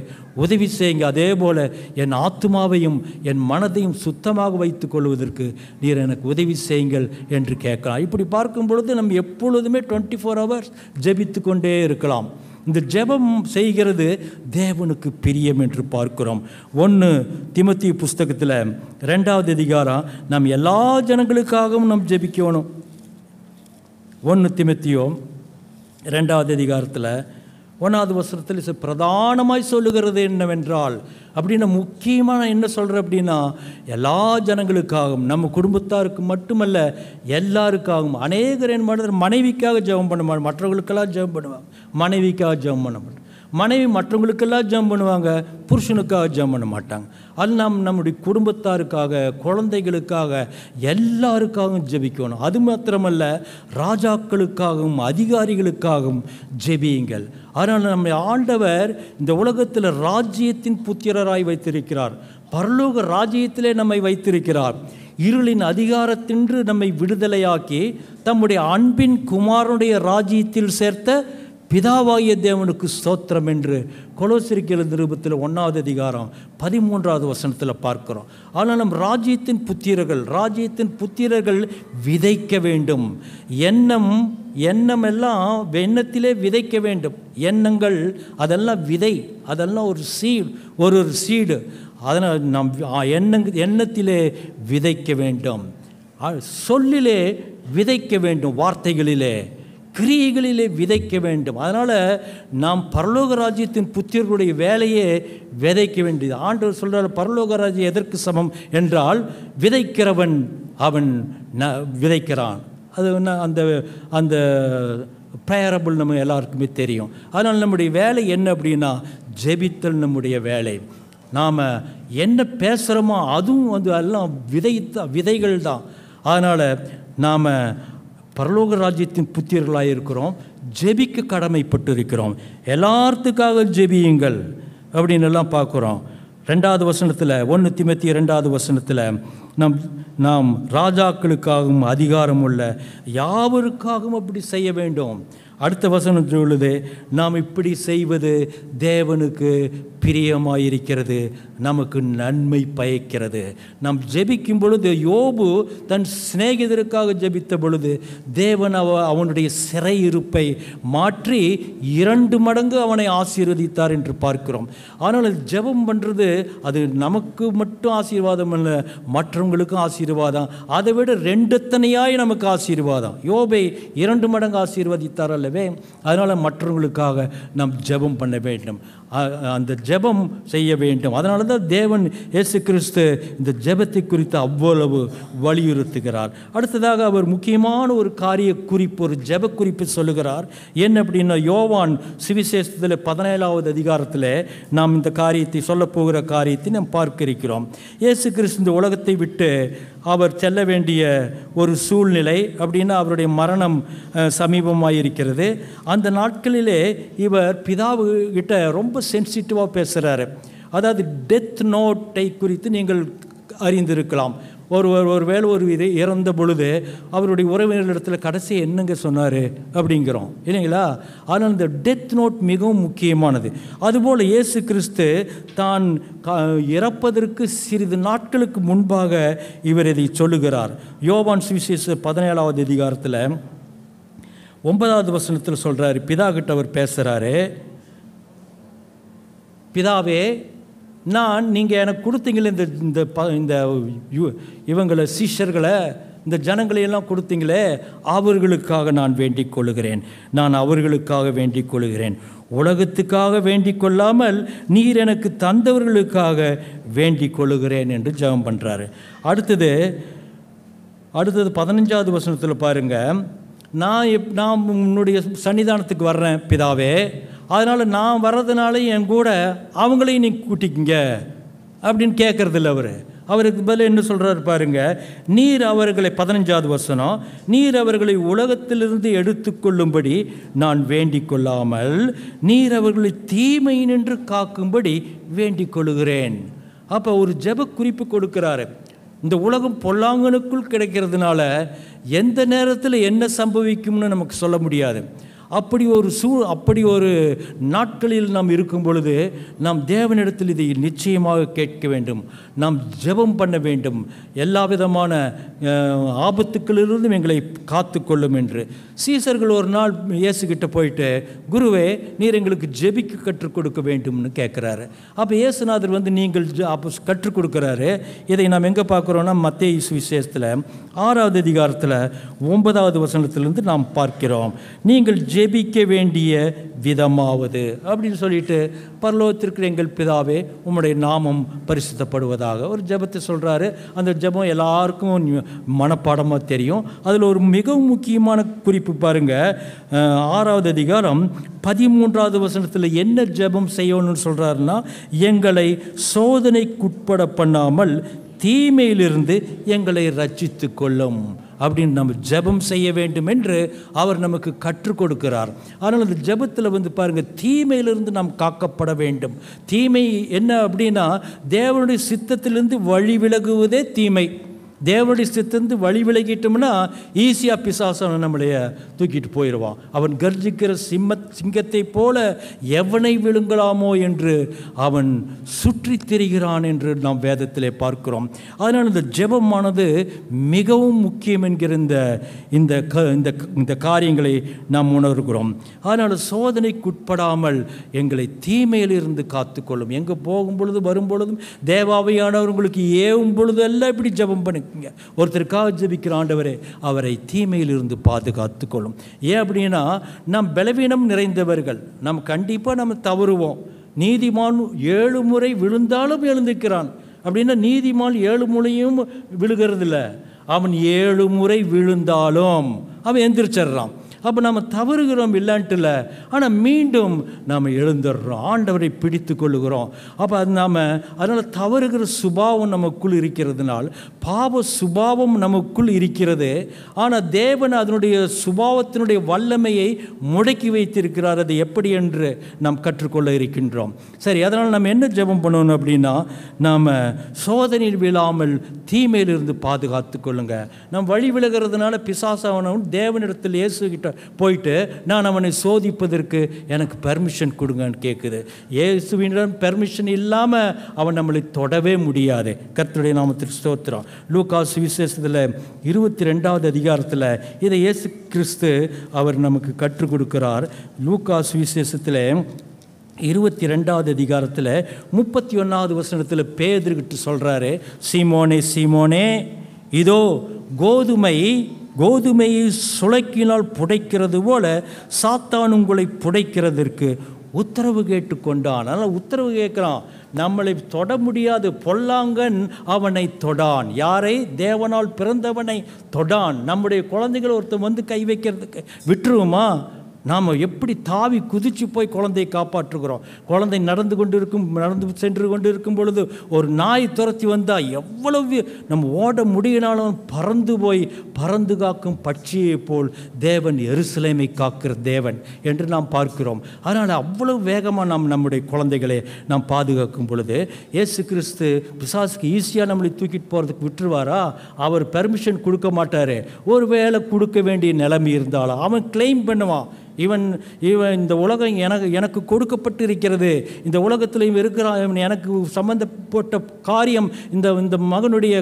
உதவி செய்யுங்க. அதே போல் என் ஆத்துமாவையும் என் மனதையும் சுத்தமாக வைத்து கொள்வதற்கு நீர் எனக்கு உதவி செய்யுங்கள் என்று கேட்கலாம். இப்படி பார்க்கும் பொழுது நம்ம எப்பொழுதுமே 24 hours ஜெபித்து கொண்டே இருக்கலாம். இந்த ஜெபம் செய்கிறது தேவனுக்கு பிரியம் என்று பார்க்கிறோம். 1 தீமோத்தேயு புஸ்தகத்தில் 2வது அதிகாரம், நாம் எல்லா ஜனங்களுக்காகவும் நாம் ஜெபிக்கணும். 1 தீமோத்தேயு 2வது அதிகாரத்தில் 1வது வசனத்தில் பிரதானமாய் சொல்லுகிறது என்னவென்றால், அப்படின்னா முக்கியமாக என்ன சொல்கிறேன் அப்படின்னா, எல்லா ஜனங்களுக்காகவும், நம்ம குடும்பத்தாருக்கு மட்டுமல்ல எல்லாருக்காகவும். அநேகர் என் மனைவிக்காக ஜெபம் பண்ண மாட்டாங்க, மற்றவங்களுக்கெல்லாம் ஜெபம் பண்ணுவாங்க. மனைவிக்காக ஜெபம் பண்ண மாட்டாங்க. மனைவி மற்றவங்களுக்கெல்லாம் ஜெபம் பண்ணுவாங்க, புருஷனுக்காக ஜெபம் பண்ண மாட்டாங்க. அது நம்முடைய குடும்பத்தாருக்காக, குழந்தைகளுக்காக, எல்லாருக்காகவும் ஜெபிக்கணும். அது மாத்திரமல்ல, ராஜாக்களுக்காகவும் அதிகாரிகளுக்காகவும் ஜெபியுங்கள். அதனால் நம்ம ஆண்டவர் இந்த உலகத்தில் ராஜ்யத்தின் புத்திரராய் வைத்திருக்கிறார். பரலோக ராஜ்யத்திலே நம்மை வைத்திருக்கிறார். இருளின் அதிகாரத்தின்று நம்மை விடுதலையாக்கி தம்முடைய அன்பின் குமாரனுடைய ராஜ்யத்தில் சேர்த்த பிதாவாகிய தேவனுக்கு ஸ்தோத்திரம் என்று கொலோசியருக்கு எழுதின நிருபத்தில் 1வது அதிகாரம் 13வது வசனத்தில் பார்க்கிறோம். ஆனால் நம் ராஜ்யத்தின் புத்திரர்கள் விதைக்க வேண்டும். எண்ணம் எல்லாம் எண்ணத்திலே விதைக்க வேண்டும். எண்ணங்கள் அதெல்லாம் விதை, அதெல்லாம் ஒரு சீடு. அதனால் நாம் எண்ணத்திலே விதைக்க வேண்டும், சொல்லிலே விதைக்க வேண்டும், வார்த்தைகளிலே கிரியைகளிலே விதைக்க வேண்டும். அதனால் நாம் பரலோக ராஜ்யத்தின் புத்திரர்களுடைய வேலையே விதைக்க வேண்டியது. ஆண்டவர் சொல்கிறார், பரலோக ராஜ்யம் எதற்கு சமம் என்றால், விதைக்கிறவன் அவன் விதைக்கிறான். அது அந்த அந்த ப்ரேயரபிள் நம்ம எல்லாருக்குமே தெரியும். அதனால் நம்முடைய வேலை என்ன அப்படின்னா, ஜெபித்தல் நம்முடைய வேலை. நாம் என்ன பேசுகிறோமோ அதுவும் எல்லாம் விதைகள் தான். அதனால் நாம் பரலோக ராஜ்யத்தின் புத்திரர்களாக இருக்கிறோம், ஜெபிக்க கடமைப்பட்டு இருக்கிறோம். எல்லாத்துக்காக ஜெபியுங்கள் அப்படின்னு எல்லாம் பார்க்குறோம். 2வது வசனத்தில் 1 தீமோத்தேயு 2வது வசனத்தில் நாம் ராஜாக்களுக்காகவும் அதிகாரம் உள்ள யாவருக்காகவும் அப்படி செய்ய வேண்டும். அடுத்த வசனம் சொல்லுது, நாம் இப்படி செய்வது தேவனுக்கு பிரியமாயிருக்கிறது, நமக்கு நன்மை பயக்கிறது. நாம் ஜெபிக்கும் பொழுது, யோபு தன் சிநேகிதருக்காக ஜெபித்த பொழுது தேவன் அவனுடைய சிறையிருப்பை மாற்றி 2 மடங்கு அவனை ஆசீர்வதித்தார் என்று பார்க்கிறோம். ஆனால் ஜெபம் பண்ணுறது அது நமக்கு மட்டும் ஆசீர்வாதம் அல்ல, மற்றவங்களுக்கும் ஆசீர்வாதம். அதை விட 2 தனியாய் நமக்கு ஆசீர்வாதம். யோபை 2 மடங்கு ஆசீர்வதித்தார் அல்லவே. அதனால் மற்றவங்களுக்காக நாம் ஜெபம் பண்ண வேண்டும், அந்த ஜெபம் செய்ய வேண்டும். அதனால தான் தேவன் இயேசு கிறிஸ்து இந்த ஜெபத்தை குறித்து அவ்வளவு வலியுறுத்துகிறார். அடுத்ததாக அவர் முக்கியமான ஒரு ஒரு ஜெப குறிப்பு சொல்லுகிறார். என்ன அப்படின்னா, யோவான் சுவிசேஷத்தில் 17வது அதிகாரத்தில் நாம் இந்த காரியத்தை சொல்ல போகிற காரியத்தை நாம் பார்க்க இருக்கிறோம். இயேசு கிறிஸ்து இந்த உலகத்தை விட்டு அவர் செல்ல வேண்டிய ஒரு சூழ்நிலை அப்படின்னா, அவருடைய மரணம் சமீபமாக இருக்கிறது. அந்த நாட்களிலே இவர் பிதாவு கிட்ட ரொம்ப சென்சிட்டிவாக பேசுகிறாரு. அதாவது டெத் நோட்டை குறித்து நீங்கள் அறிந்திருக்கலாம். ஒருவேளை இறந்த பொழுது அவருடைய உறவினர்களிடத்தில் கடைசி என்னங்க சொன்னார் அப்படிங்கிறோம் இல்லைங்களா. ஆனால் இந்த டெத் நோட் மிகவும் முக்கியமானது. அதுபோல் இயேசு கிறிஸ்து தான் இறப்பதற்கு சிறிது நாட்களுக்கு முன்பாக இவர் இதை சொல்லுகிறார். யோவான் சுவிசேஷம் 17வது அதிகாரத்தில் 9வது வசனத்தில் சொல்கிறார், பிதா கிட்ட அவர் பேசுகிறாரு, பிதாவே, நீங்கள் எனக்கு கொடுத்தீங்களே இந்த இவங்களை சீஷர்களை, இந்த ஜனங்களையெல்லாம் கொடுத்தீங்களே, அவர்களுக்காக நான் வேண்டிக் கொள்ளுகிறேன். நான் அவர்களுக்காக வேண்டிக் கொள்ளுகிறேன். உலகத்துக்காக வேண்டிக் கொள்ளாமல் நீர் எனக்கு தந்தவர்களுக்காக வேண்டிக் கொள்ளுகிறேன் என்று ஜெபம் பண்ணுறாரு. அடுத்தது 15வது வசனத்தில் பாருங்கள், நான் உன்னுடைய சன்னிதானத்துக்கு வர்றேன் பிதாவே, அதனால் நான் வர்றதுனால என் கூட அவங்களையும் நீங்கள் கூட்டிக்கிங்க அப்படின்னு கேட்குறதில்ல. அவருக்கு பதில் என்ன சொல்கிறார் பாருங்க, நீர் அவர்களை 15வது வசனம், நீர் அவர்களை உலகத்திலிருந்து எடுத்துக்கொள்ளும்படி நான் வேண்டிக் கொள்ளாமல் நீர் அவர்களை தீமை நின்று காக்கும்படி வேண்டிக் கொள்ளுகிறேன். அப்போ ஒரு ஜெப குறிப்பு கொடுக்கிறாரு. இந்த உலகம் பொல்லாங்கனுக்குள் கிடைக்கிறதுனால எந்த நேரத்தில் என்ன சம்பவிக்கும்னு நமக்கு சொல்ல முடியாது. அப்படி ஒரு நாட்களில் நாம் இருக்கும் பொழுது நாம் தேவனிடத்தில் இதை நிச்சயமாக கேட்க வேண்டும். நாம் ஜெபம் பண்ண வேண்டும். எல்லா விதமான ஆபத்துக்களிலிருந்தும் எங்களை காத்து கொள்ளும் என்று. சீசர்கள் ஒரு நாள் இயேசுகிட்ட போயிட்டு, குருவே, நீர் எங்களுக்கு ஜெபிக்க கற்றுக் கொடுக்க வேண்டும்னு கேட்குறாரு. அப்போ இயேசுநாதர் நீங்கள் அப்போ கற்றுக் கொடுக்குறாரு. இதை நாம் எங்கே பார்க்குறோன்னா, மத்தேயு சுவிசேஷத்தில் 6வது அதிகாரத்தில் 9வது வசனத்திலிருந்து நாம் பார்க்கிறோம். நீங்கள் ஜெபிக்க வேண்டிய விதமாவது அப்படின்னு சொல்லிட்டு, பரலோகத்திற்கு எங்கள் பிதாவே உம்முடைய நாமம் பரிசுத்தப்படுவதாக ஒரு ஜெபத்தை சொல்கிறாரு. அந்த ஜெபம் எல்லாருக்கும் மனப்பாடமாக தெரியும். அதில் ஒரு மிகவும் முக்கியமான குறிப்பு பாருங்கள். 6வது அதிகாரம் 13வது வசனத்தில் என்ன ஜெபம் செய்யணும்னு சொல்கிறாருன்னா, எங்களை சோதனைக்குட்பட பண்ணாமல் தீமையிலிருந்து எங்களை ரட்சித்து கொள்ளும் அப்படின்னு நம்ம ஜெபம் செய்ய வேண்டும் என்று அவர் நமக்கு கற்றுக் கொடுக்கிறார். ஆனால் அந்த ஜெபத்தில் பாருங்கள், தீமையிலிருந்து நாம் காக்கப்பட வேண்டும். தீமை என்ன அப்படின்னா, தேவனுடைய சித்தத்திலிருந்து வழி விலகுவதே தீமை. தேவனுடைய சித்தந்து வழி விலகிட்டோம்னா ஈஸியாக பிசாசனை நம்மளைய தூக்கிட்டு போயிடுவான். அவன் கர்ஜிக்கிற சிங்கத்தை போல எவனை விழுங்கலாமோ என்று அவன் சுற்றி திரிகிறான் என்று நாம் வேதத்திலே பார்க்கிறோம். அதனால் இந்த ஜெபமானது மிகவும் முக்கியம் என்கிற இந்த காரியங்களை நாம் உணர்கிறோம். அதனால் சோதனைக்குட்படாமல் எங்களை தீமையிலிருந்து காத்துக்கொள்ளும். எங்கே போகும் பொழுது வரும் பொழுதும் தேவாவையானவர்களுக்கு ஏவும் பொழுது எல்லாம் இப்படி ஜெபம் பண்ணி ஒருத்தருக்காக ஜெபிக்கிற ஆண்டவரே, அவரை தீமையிலிருந்து பாதுகாத்து கொள்ளும். ஏன் அப்படின்னா, நாம் பலவீனம் நிறைந்தவர்கள். நம்ம கண்டிப்பாக தவறுவோம். நீதிமான் 7 முறை விழுந்தாலும் எழுந்திருக்கிறான் அப்படின்னா, நீதிமான் 7 முறையும் விழுகிறதில்ல. அவன் 7 முறை விழுந்தாலும் அவன் எந்திரிச்சிட்றான். அப்போ நம்ம தவறுகிறோம் இல்லான்ட்டுல, ஆனால் மீண்டும் நாம் எழுந்துடுறோம், ஆண்டவரை பிடித்து கொள்ளுகிறோம். அப்போ அது அதனால் தவறுகிற சுபாவம் நமக்குள் இருக்கிறதுனால் பாவ சுபாவம் நமக்குள் இருக்கிறது. ஆனால் தேவன் அதனுடைய சுபாவத்தினுடைய வல்லமையை முடக்கி வைத்திருக்கிறார். அது எப்படி என்று நாம் கற்றுக்கொள்ள இருக்கின்றோம். சரி, அதனால் நம்ம என்ன ஜெபம் பண்ணணும் அப்படின்னா, நாம் சோதனையில் விழாமல் தீமையிலிருந்து பாதுகாத்து கொள்ளுங்க. நாம் வழி விலகிறதுனால பிசாசானவன் தேவனிடத்தில் இயேசுகிட்ட போயிட்டு, நான் அவனை சோதிப்பதற்கு எனக்கு பெர்மிஷன் கொடுங்கன்னு கேட்குது. இயேசுவிடம் பெர்மிஷன் இல்லாமல் அவன் நம்மளை தொடவே முடியாது. கர்த்தருடைய நாமத்திற்கு ஸ்தோத்திரம். லூக்கா சுவிசேஷத்தில் 22வது அதிகாரத்தில் இதை இயேசு கிறிஸ்து அவர் நமக்கு கற்றுக் கொடுக்கிறார். லூக்கா சுவிசேஷத்தில் 22வது அதிகாரத்தில் 31வது வசனத்தில் பேதுருகிட்ட சொல்கிறாரு, சீமோனே சீமோனே, இதோ கோதுமையை சுளைக்கினால் புடைக்கிறது போல சாத்தான் உங்களை புடைக்கிறதற்கு உத்தரவு கேட்டுக்கொண்டான். அதனால் உத்தரவு கேட்குறான். நம்மளை தொட முடியாது. பொல்லாங்கன் அவனை தொடான். யாரை? தேவனால் பிறந்தவனை தொடான். நம்முடைய குழந்தைகள் ஒருத்தர் கை வைக்கிறதுக்கு விட்டுருவோமா? நாம் எப்படி தாவி குதித்து போய் குழந்தையை காப்பாற்றுகிறோம். குழந்தை நடந்து சென்று கொண்டு இருக்கும் பொழுது ஒரு நாய் துரத்தி வந்தால் எவ்வளவு நம்ம ஓட முடியினாலும் பறந்து காக்கும் பட்சியை போல் தேவன் எருசலேமை காக்கிற தேவன் என்று நாம் பார்க்கிறோம். அதனால் அவ்வளவு வேகமாக நம்முடைய குழந்தைகளை நாம் பாதுகாக்கும் பொழுது இயேசு கிறிஸ்து பிசாசுக்கு ஈஸியாக நம்மளை தூக்கிட்டு போகிறதுக்கு விட்டுருவாரா? அவர் பெர்மிஷன் கொடுக்க மாட்டார். ஒரு வேளை கொடுக்க வேண்டிய நிலைமை இருந்தாலும் அவன் கிளைம் பண்ணுவான். இவன் இந்த உலகம் எனக்கு கொடுக்கப்பட்டு இருக்கிறது, இந்த உலகத்தில் இவன் இருக்கிறான், எனக்கு சம்பந்தப்பட்ட காரியம் இந்த மகனுடைய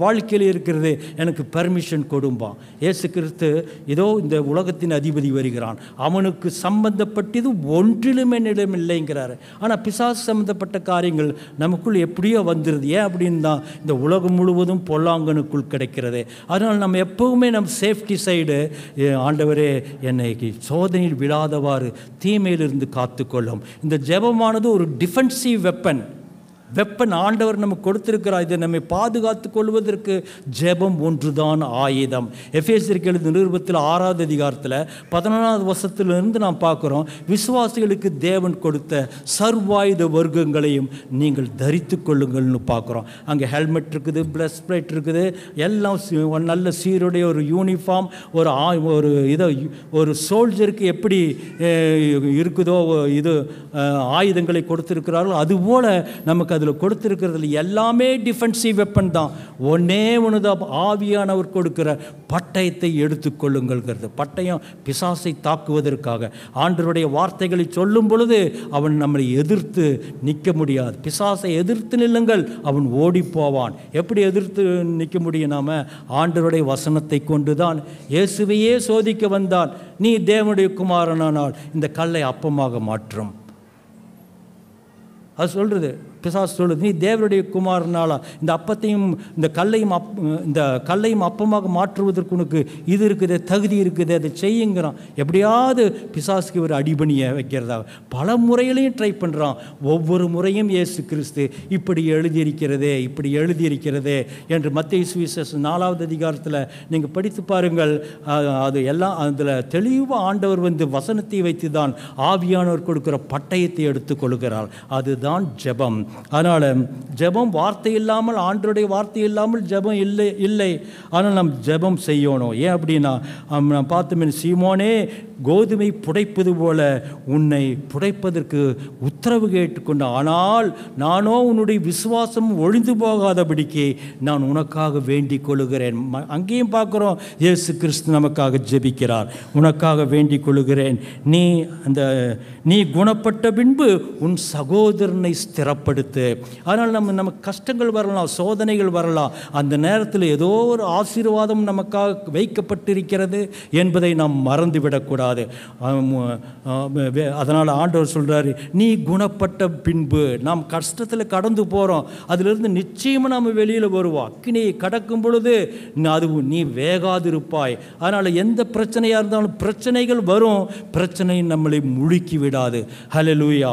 வாழ்க்கையில் இருக்கிறது, எனக்கு பெர்மிஷன் கொடுப்பான். இயேசு கிறிஸ்து இதோ இந்த உலகத்தின் அதிபதி வருகிறான், அவனுக்கு சம்பந்தப்பட்டது ஒன்றிலும் என்னிடம் இல்லைங்கிறாரு. ஆனால் பிசாசு சம்பந்தப்பட்ட காரியங்கள் நமக்குள் எப்படியோ வந்துடுது. ஏன் அப்படின்னு தான் இந்த உலகம் முழுவதும் பொல்லாங்கனுக்குள் கிடைக்கிறது. அதனால் நம்ம எப்பவுமே சேஃப்டி சைடு, ஆண்டவரே என்னை சோதனையில் விழாதவாறு தீமையிலிருந்து காத்துக்கொள்ளும். இந்த ஜெபமானது ஒரு டிஃபென்சிவ் வெப்பன் ஆண்டவர் நமக்கு கொடுத்திருக்கிறார். இதை நம்மை பாதுகாத்து கொள்வதற்கு ஜெபம் ஒன்றுதான் ஆயுதம். எபேசியருக்கு எழுதின நிருபத்தில் 6வது அதிகாரத்தில் 11வது வசனத்திலிருந்து நாம் பார்க்குறோம், விசுவாசிகளுக்கு தேவன் கொடுத்த சர்வாயுத வர்க்கங்களையும் நீங்கள் தரித்து கொள்ளுங்கள்னு பார்க்குறோம். அங்கே ஹெல்மெட் இருக்குது, பிளஸ் பிளேட் இருக்குது, எல்லாம் நல்ல சீருடைய ஒரு யூனிஃபார்ம், ஒரு சோல்ஜருக்கு எப்படி இருக்குதோ இது ஆயுதங்களை கொடுத்திருக்கிறார்களோ அதுபோல் நமக்கு அது அதில் கொடுத்துருக்கிறதுல எல்லாமே டிஃபென்சிவ் வெப்பன் தான். ஒன்று தான் ஆவியானவர் கொடுக்கிற பட்டயத்தை எடுத்துக்கொள்ளுங்கள்ங்கிறது. பட்டயம் பிசாசை தாக்குவதற்காக. ஆண்டவருடைய வார்த்தைகளை சொல்லும் பொழுது அவன் நம்மளை எதிர்த்து நிற்க முடியாது. பிசாசை எதிர்த்து நில்லுங்கள், அவன் ஓடி போவான். எப்படி எதிர்த்து நிற்க முடியும்? நாம ஆண்டவருடைய வசனத்தை கொண்டு தான். இயேசுவையே சோதிக்க வந்தான். நீ தேவனுடைய குமாரனானால் இந்த கல்லை அப்பமாக மாற்றும். அது சொல்கிறது, பிசாசு சொல்லுது, நீ தேவனுடைய குமாரனாலா இந்த அப்பத்தையும் இந்த கல்லையும் அப்பமாக மாற்றுவதற்கு உனக்கு இது இருக்குது, தகுதி இருக்குது, அதை செய்யுங்கிறான். எப்படியாவது பிசாசுக்கு ஒரு அடிபணியை வைக்கிறதா பல முறையிலையும் ட்ரை பண்ணுறான். ஒவ்வொரு முறையும் இயேசு கிறிஸ்து இப்படி எழுதியிருக்கிறதே என்று மத்தேயு சுவிசேஷம் 4வது அதிகாரத்தில் நீங்கள் படித்து பாருங்கள். அது எல்லாம் அதில் தெளிவாக ஆண்டவர் வசனத்தை வைத்து தான் ஆவியானவர் கொடுக்கிற பட்டயத்தை எடுத்துக்கொள்கிறார். அதுதான் ஜெபம். அதனால் ஜெபம் வார்த்தை இல்லாமல், ஆண்டவருடைய வார்த்தை இல்லாமல் ஜெபம் இல்லை. ஆனால் நாம் ஜெபம் செய்யணும். ஏன் அப்படின்னா, நான் பார்த்தோம், சீமோனே கோதுமை புடைப்பது போல உன்னை புடைப்பதற்கு உத்தரவு கேட்டுக்கொண்ட, ஆனால் நானோ உன்னுடைய விசுவாசம் ஒழிந்து போகாதபடிக்கு நான் உனக்காக வேண்டிக் கொள்ளுகிறேன். அங்கேயும் பார்க்குறோம், இயேசு கிறிஸ்து நமக்காக ஜெபிக்கிறார். உனக்காக வேண்டிக் கொள்ளுகிறேன், நீ குணப்பட்ட பின்பு உன் சகோதரனை ஸ்திரப்படுத்து. அதனால் நமக்கு கஷ்டங்கள் வரலாம், சோதனைகள் வரலாம். அந்த நேரத்தில் ஏதோ ஒரு ஆசீர்வாதம் நமக்காக வைக்கப்பட்டிருக்கிறது என்பதை நாம் மறந்துவிடக்கூடாது. அதனால் ஆண்டவர் சொல்கிறாரு, நீ குணப்பட்ட பின்பு. நாம் கஷ்டத்தில் கடந்து போகிறோம், அதிலிருந்து நிச்சயமாக நாம் வெளியில் வருவோம். அக்கினியை கடக்கும் பொழுது நீ வேகாதிருப்பாய். அதனால் எந்த பிரச்சனையாக இருந்தாலும் பிரச்சனைகள் வரும், பிரச்சனை நம்மளை முழுக்கி விடாது. ஹல்லேலூயா.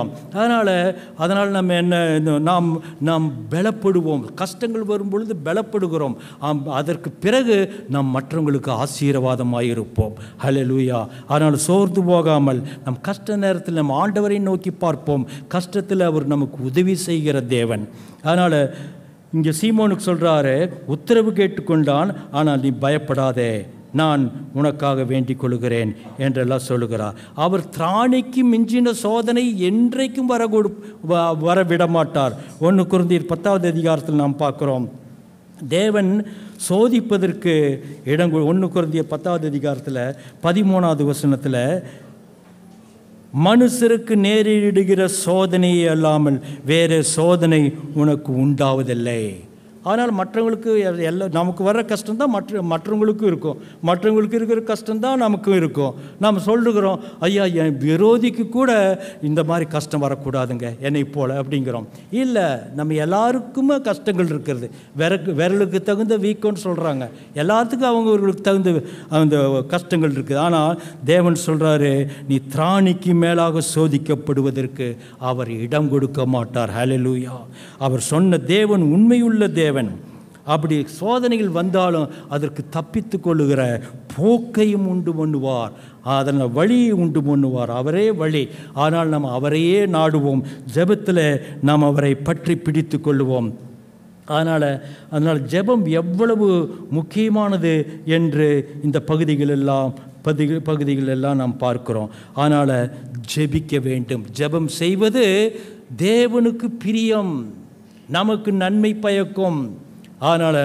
அதனால் நம்ம நாம் பலப்படுவோம். கஷ்டங்கள் வரும் பொழுது பலப்படுகிறோம். அதற்கு பிறகு நாம் மற்றவங்களுக்கு ஆசீர்வாதமாக இருப்போம். ஹல்லேலூயா. அதனால் சோர்ந்து போகாமல் நம் கஷ்ட நேரத்தில் நம் ஆண்டவரை நோக்கி பார்ப்போம். கஷ்டத்தில் அவர் நமக்கு உதவி செய்கிற தேவன். அதனால் இங்கே சீமோனுக்கு சொல்கிறாரு, உத்தரவு கேட்டுக்கொண்டான், ஆனால் நீ பயப்படாதே, நான் உனக்காக வேண்டிக் கொள்கிறேன் என்றெல்லாம் சொல்லுகிறார். அவர் திராணிக்கு மிஞ்சின சோதனை என்றைக்கும் வர விடமாட்டார். 1 கொரிந்தியர் 10வது அதிகாரத்தில் நாம் பார்க்குறோம், தேவன் சோதிப்பதற்கு இடம். 1 கொரிந்தியர் 10வது அதிகாரத்தில் 13வது வசனத்தில், மனுஷருக்கு நேரிடுகிற சோதனையே அல்லாமல் வேறு சோதனை உனக்கு உண்டாவதில்லை. ஆனால் மற்றவங்களுக்கு நமக்கு வர்ற கஷ்டம்தான் மற்றவங்களுக்கும் இருக்கும். மற்றவங்களுக்கு இருக்கிற கஷ்டம்தான் நமக்கும் இருக்கும். நாம் சொல்லுகிறோம், ஐயா என் விரோதிக்கு கூட இந்த மாதிரி கஷ்டம் வரக்கூடாதுங்க என்னை போல அப்படிங்கிறோம். இல்லை, நம்ம எல்லாருக்குமே கஷ்டங்கள் இருக்கிறது. விரலுக்கு தகுந்த வீக்கம்னு சொல்கிறாங்க. எல்லாத்துக்கும் அவங்களுக்கு தகுந்த அந்த கஷ்டங்கள் இருக்குது. ஆனால் தேவன் சொல்கிறாரு, நீ திராணிக்கு மேலாக சோதிக்கப்படுவதற்கு அவர் இடம் கொடுக்க மாட்டார். ஹல்லேலூயா. அவர் சொன்ன தேவன் உண்மையுள்ள தேவன். அப்படி சோதனைகள் வந்தாலும் அதற்கு தப்பித்து கொள்ளுகிற போக்கையும் உண்டு பண்ணுவார். அதனால் வழியை உண்டு பண்ணுவார். அவரே வழி. ஆனால் நாம் அவரையே நாடுவோம். ஜெபத்தில் நாம் அவரை பற்றி பிடித்து கொள்ளுவோம். அதனால் ஜெபம் எவ்வளவு முக்கியமானது என்று இந்த பகுதிகளெல்லாம் நாம் பார்க்கிறோம். அதனால் ஜெபிக்க வேண்டும். ஜெபம் செய்வது தேவனுக்கு பிரியம், நமக்கு நன்மை பயக்கும். அதனால்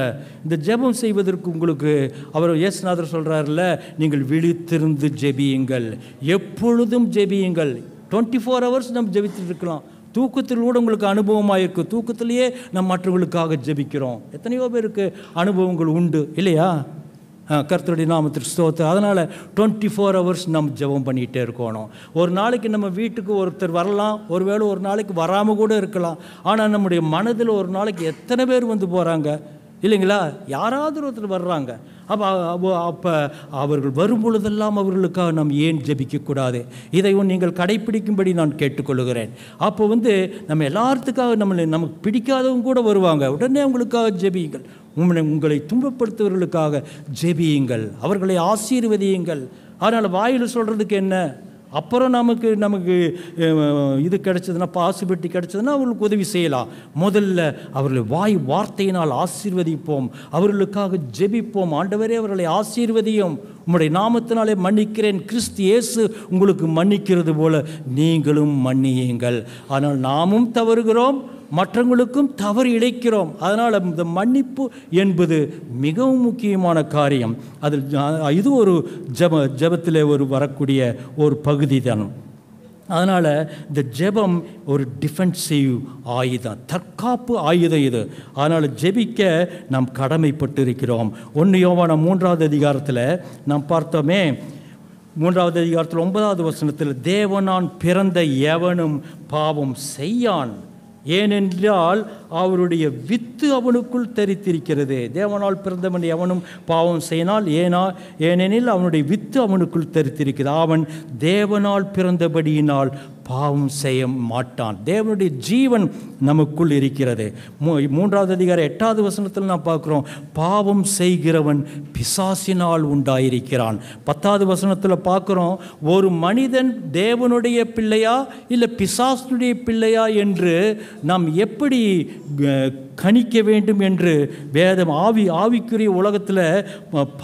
இந்த ஜெபம் செய்வதற்கு உங்களுக்கு அவர் இயேசுநாதர் சொல்கிறார்ல, நீங்கள் விழித்திருந்து ஜெபியுங்கள், எப்பொழுதும் ஜெபியுங்கள். 24 hours நம்ம ஜெபித்துட்டு இருக்கலாம். தூக்கத்தில் கூட உங்களுக்கு அனுபவமாக இருக்குது. தூக்கத்திலேயே நம்ம மற்றவர்களுக்காக ஜெபிக்கிறோம். எத்தனையோ பேருக்கு அனுபவங்கள் உண்டு இல்லையா? கர்த்தருடைய நாமத்திற்கு ஸ்தோத்திரம். அதனால் 24 hours நம்ம ஜெபம் பண்ணிகிட்டே இருக்கணும். ஒரு நாளைக்கு நம்ம வீட்டுக்கு ஒருத்தர் வரலாம், ஒருவேளை ஒரு நாளைக்கு வராமல் கூட இருக்கலாம். ஆனால் நம்முடைய மனதில் ஒரு நாளைக்கு எத்தனை பேர் போகிறாங்க இல்லைங்களா? யாராவது ஒருத்தர் வர்றாங்க. அப்போ அவர்கள் வரும் பொழுதெல்லாம் அவர்களுக்காக நாம் ஏன் ஜெபிக்கக்கூடாது? இதையும் நீங்கள் கடைப்பிடிக்கும்படி நான் கேட்டுக்கொள்கிறேன். அப்போ நம்ம எல்லாத்துக்காக நமக்கு பிடிக்காதவங்க கூட வருவாங்க. உடனே அவங்களுக்காக ஜெபியுங்கள். உங்களை துன்பப்படுத்துவர்களுக்காக ஜெபியுங்கள், அவர்களை ஆசீர்வதியுங்கள். அதனால் வாயில் சொல்கிறதுக்கு என்ன? அப்புறம் நமக்கு இது கிடைச்சதுன்னா, பாசிபிலிட்டி கிடைச்சதுன்னா அவர்களுக்கு உதவி செய்யலாம். முதல்ல அவர்களை வார்த்தையினால் ஆசீர்வதிப்போம், அவர்களுக்காக ஜெபிப்போம். ஆண்டவரே அவர்களை ஆசீர்வதியும், உம்முடைய நாமத்தினாலே மன்னிக்கிறேன், கிறிஸ்து இயேசு உங்களுக்கு மன்னிக்கிறது போல நீங்களும் மன்னியுங்கள். ஆனால் நாமும் தவறுகிறோம், மற்றவங்களுக்கும் தவறு இழைக்கிறோம். அதனால் இந்த மன்னிப்பு என்பது மிகவும் முக்கியமான காரியம். அதில் இது ஒரு ஜெபத்தில் வரக்கூடிய ஒரு பகுதி தான். அதனால் இந்த ஜெபம் ஒரு டிஃபென்சிவ் ஆயுதம், தற்காப்பு ஆயுதம் இது. அதனால் ஜெபிக்க நாம் கடமைப்பட்டு இருக்கிறோம். 1 யோவான் 3வது அதிகாரத்தில் நாம் பார்த்தோமே, 3வது அதிகாரத்தில் 9வது வசனத்தில், தேவனான் பிறந்த எவனும் பாவம் செய்யான், ஏனென்றால் அவருடைய வித்து அவனுக்குள் தரித்திருக்கிறது. தேவனால் பிறந்தவன் எவனும் பாவம் செய்யினால் ஏனெனில் அவனுடைய வித்து அவனுக்குள் தரித்திருக்கிறது. அவன் தேவனால் பிறந்தபடியினால் பாவம் செய்ய மாட்டான். தேவனுடைய ஜீவன் நமக்குள் இருக்கிறது. 3வது அதிகாரம் 8வது வசனத்தில் நாம் பார்க்குறோம், பாவம் செய்கிறவன் பிசாசினால் உண்டாயிருக்கிறான். 10வது வசனத்தில் பார்க்குறோம், ஒரு மனிதன் தேவனுடைய பிள்ளையா இல்லை பிசாசுடைய பிள்ளையா என்று நாம் எப்படி கணிக்க வேண்டும் என்று வேதம் ஆவிக்குரிய உலகத்தில்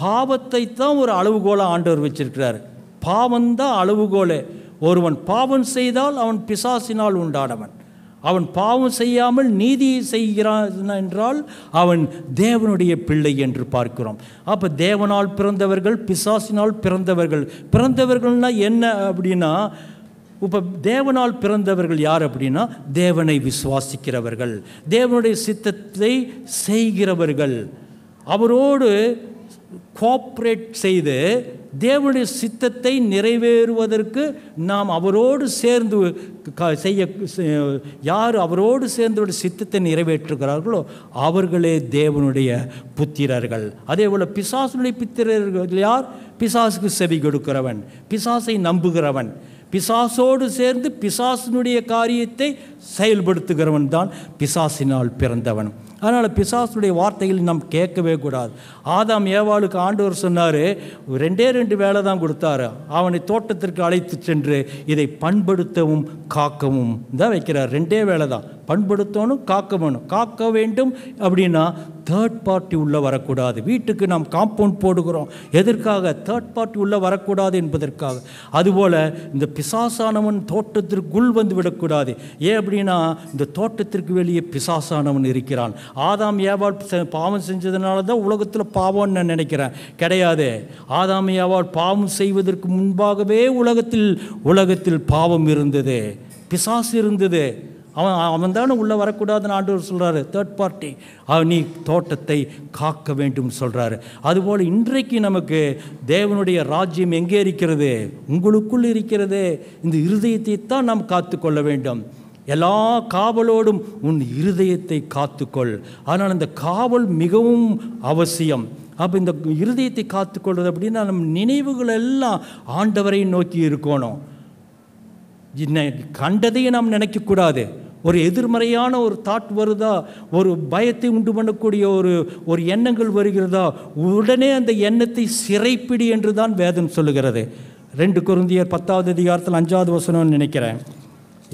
பாவத்தை தான் ஒரு அளவுகோலை ஆண்டவர் வச்சிருக்கிறார். பாவம்தான் அளவுகோலே. ஒருவன் பாவம் செய்தால் அவன் பிசாசினால் உண்டானவன். அவன் பாவம் செய்யாமல் நீதியை செய்கிறான் என்றால் அவன் தேவனுடைய பிள்ளை என்று பார்க்கிறோம். அப்போ தேவனால் பிறந்தவர்கள், பிசாசினால் பிறந்தவர்கள்னால் என்ன அப்படின்னா, இப்போ தேவனால் பிறந்தவர்கள் யார் அப்படின்னா, தேவனை விசுவாசிக்கிறவர்கள், தேவனுடைய சித்தத்தை செய்கிறவர்கள், அவரோடு கோஆப்ரேட் செய்து தேவனுடைய சித்தத்தை நிறைவேறுவதற்கு நாம் அவரோடு சேர்ந்து யார் அவரோடு சேர்ந்து சித்தத்தை நிறைவேற்றுகிறார்களோ அவர்களே தேவனுடைய புத்திரர்கள். அதே போல் பிசாசுடைய புத்திரர்கள் யார்? பிசாசுக்கு செவி கொடுக்கிறவன், பிசாசை நம்புகிறவன், பிசாசோடு சேர்ந்து பிசாசினுடைய காரியத்தை செயல்படுத்துகிறவன் தான் பிசாசினால் பிறந்தவன். அதனால் பிசாசுடைய வார்த்தைகள் நாம் கேட்கவே கூடாது. ஆதாம் ஏவாளுக்கு ஆண்டவர் சொன்னார், 2 வேலை தான் கொடுத்தாரு. அவனை தோட்டத்திற்கு அழைத்து சென்று இதை பண்படுத்தவும் காக்கவும் தான் வைக்கிறார். 2 வேலை தான், பண்படுத்தணும் காக்கணும். காக்க வேண்டும் அப்படின்னா தேர்ட் பார்ட்டி உள்ளே வரக்கூடாது. வீட்டுக்கு நாம் காம்பவுண்ட் போடுகிறோம் எதற்காக? தேர்ட் பார்ட்டி உள்ளே வரக்கூடாது என்பதற்காக. அதுபோல் இந்த பிசாசானவன் தோட்டத்திற்குள் வந்து விடக்கூடாது. ஏன் அப்படின்னா இந்த தோட்டத்திற்கு வெளியே பிசாசானவன் இருக்கிறான். ஆதாம் ஏவாள் பாவம் செஞ்சதுனால தான் உலகத்தில் பாவம்னு நான் நினைக்கிறேன். கிடையாது. ஆதாம் ஏவாள் பாவம் செய்வதற்கு முன்பாகவே உலகத்தில் பாவம் இருந்தது, பிசாசு இருந்தது. அவன் தானே உள்ளே வரக்கூடாதுன்னு ஆண்டவர் சொல்கிறாரு. தேர்ட் பார்ட்டி நீ தோட்டத்தை காக்க வேண்டும் சொல்கிறாரு. அதுபோல் இன்றைக்கு நமக்கு தேவனுடைய ராஜ்யம் எங்கே இருக்கிறது? உங்களுக்குள் இருக்கிறது. இந்த இருதயத்தை தான் நாம் காத்து கொள்ள வேண்டும். எல்லா காவலோடும் உன் இருதயத்தை காத்துக்கொள். ஆனால் இந்த காவல் மிகவும் அவசியம். அப்போ இந்த இருதயத்தை காத்துக்கொள்வது அப்படின்னா நம் நினைவுகள் எல்லாம் ஆண்டவரை நோக்கி இருக்கணும். கண்டதையும் நாம் நினைக்கக்கூடாது. ஒரு எதிர்மறையான ஒரு தாட் வருதா, ஒரு பயத்தை உண்டு பண்ணக்கூடிய ஒரு எண்ணங்கள் வருகிறதா, உடனே அந்த எண்ணத்தை சிறைப்பிடி என்று தான் வேதம் சொல்லுகிறது. 2 கொரிந்தியர் 10வது அதிகாரத்தில் 5வது வசனம்னு நினைக்கிறேன்.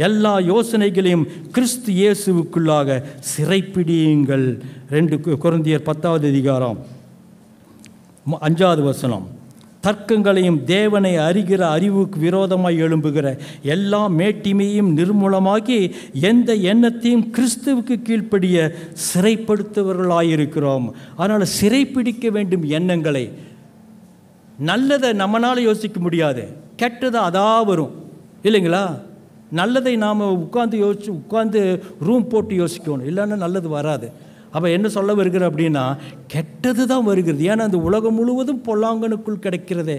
எல்லா யோசனைகளையும் கிறிஸ்து இயேசுவுக்குள்ளாக சிறைப்பிடியுங்கள். 2 கொரிந்தியர் 10வது அதிகாரம் 5வது வசனம். தர்க்கங்களையும் தேவனை அறிகிற அறிவுக்கு விரோதமாய் எழும்புகிற எல்லா மேட்டிமையும் நிர்மூலமாகி எந்த எண்ணத்தையும் கிறிஸ்துவுக்கு கீழ்ப்படிய சிறைப்படுத்துவர்களாயிருக்கிறோம். அதனால் சிறைப்பிடிக்க வேண்டும் எண்ணங்களை. நல்லதை நம்மளால் யோசிக்க முடியாது, கெட்டதை அதாக வரும் இல்லைங்களா? நல்லதை நாம் உட்காந்து ரூம் போட்டு யோசிக்கணும், இல்லைன்னா நல்லது வராது. அப்போ என்ன சொல்ல வருகிற அப்படின்னா கெட்டது தான் வருகிறது. ஏன்னா அந்த உலகம் முழுவதும் பொல்லாங்கனுக்குள் கிடைக்கிறது.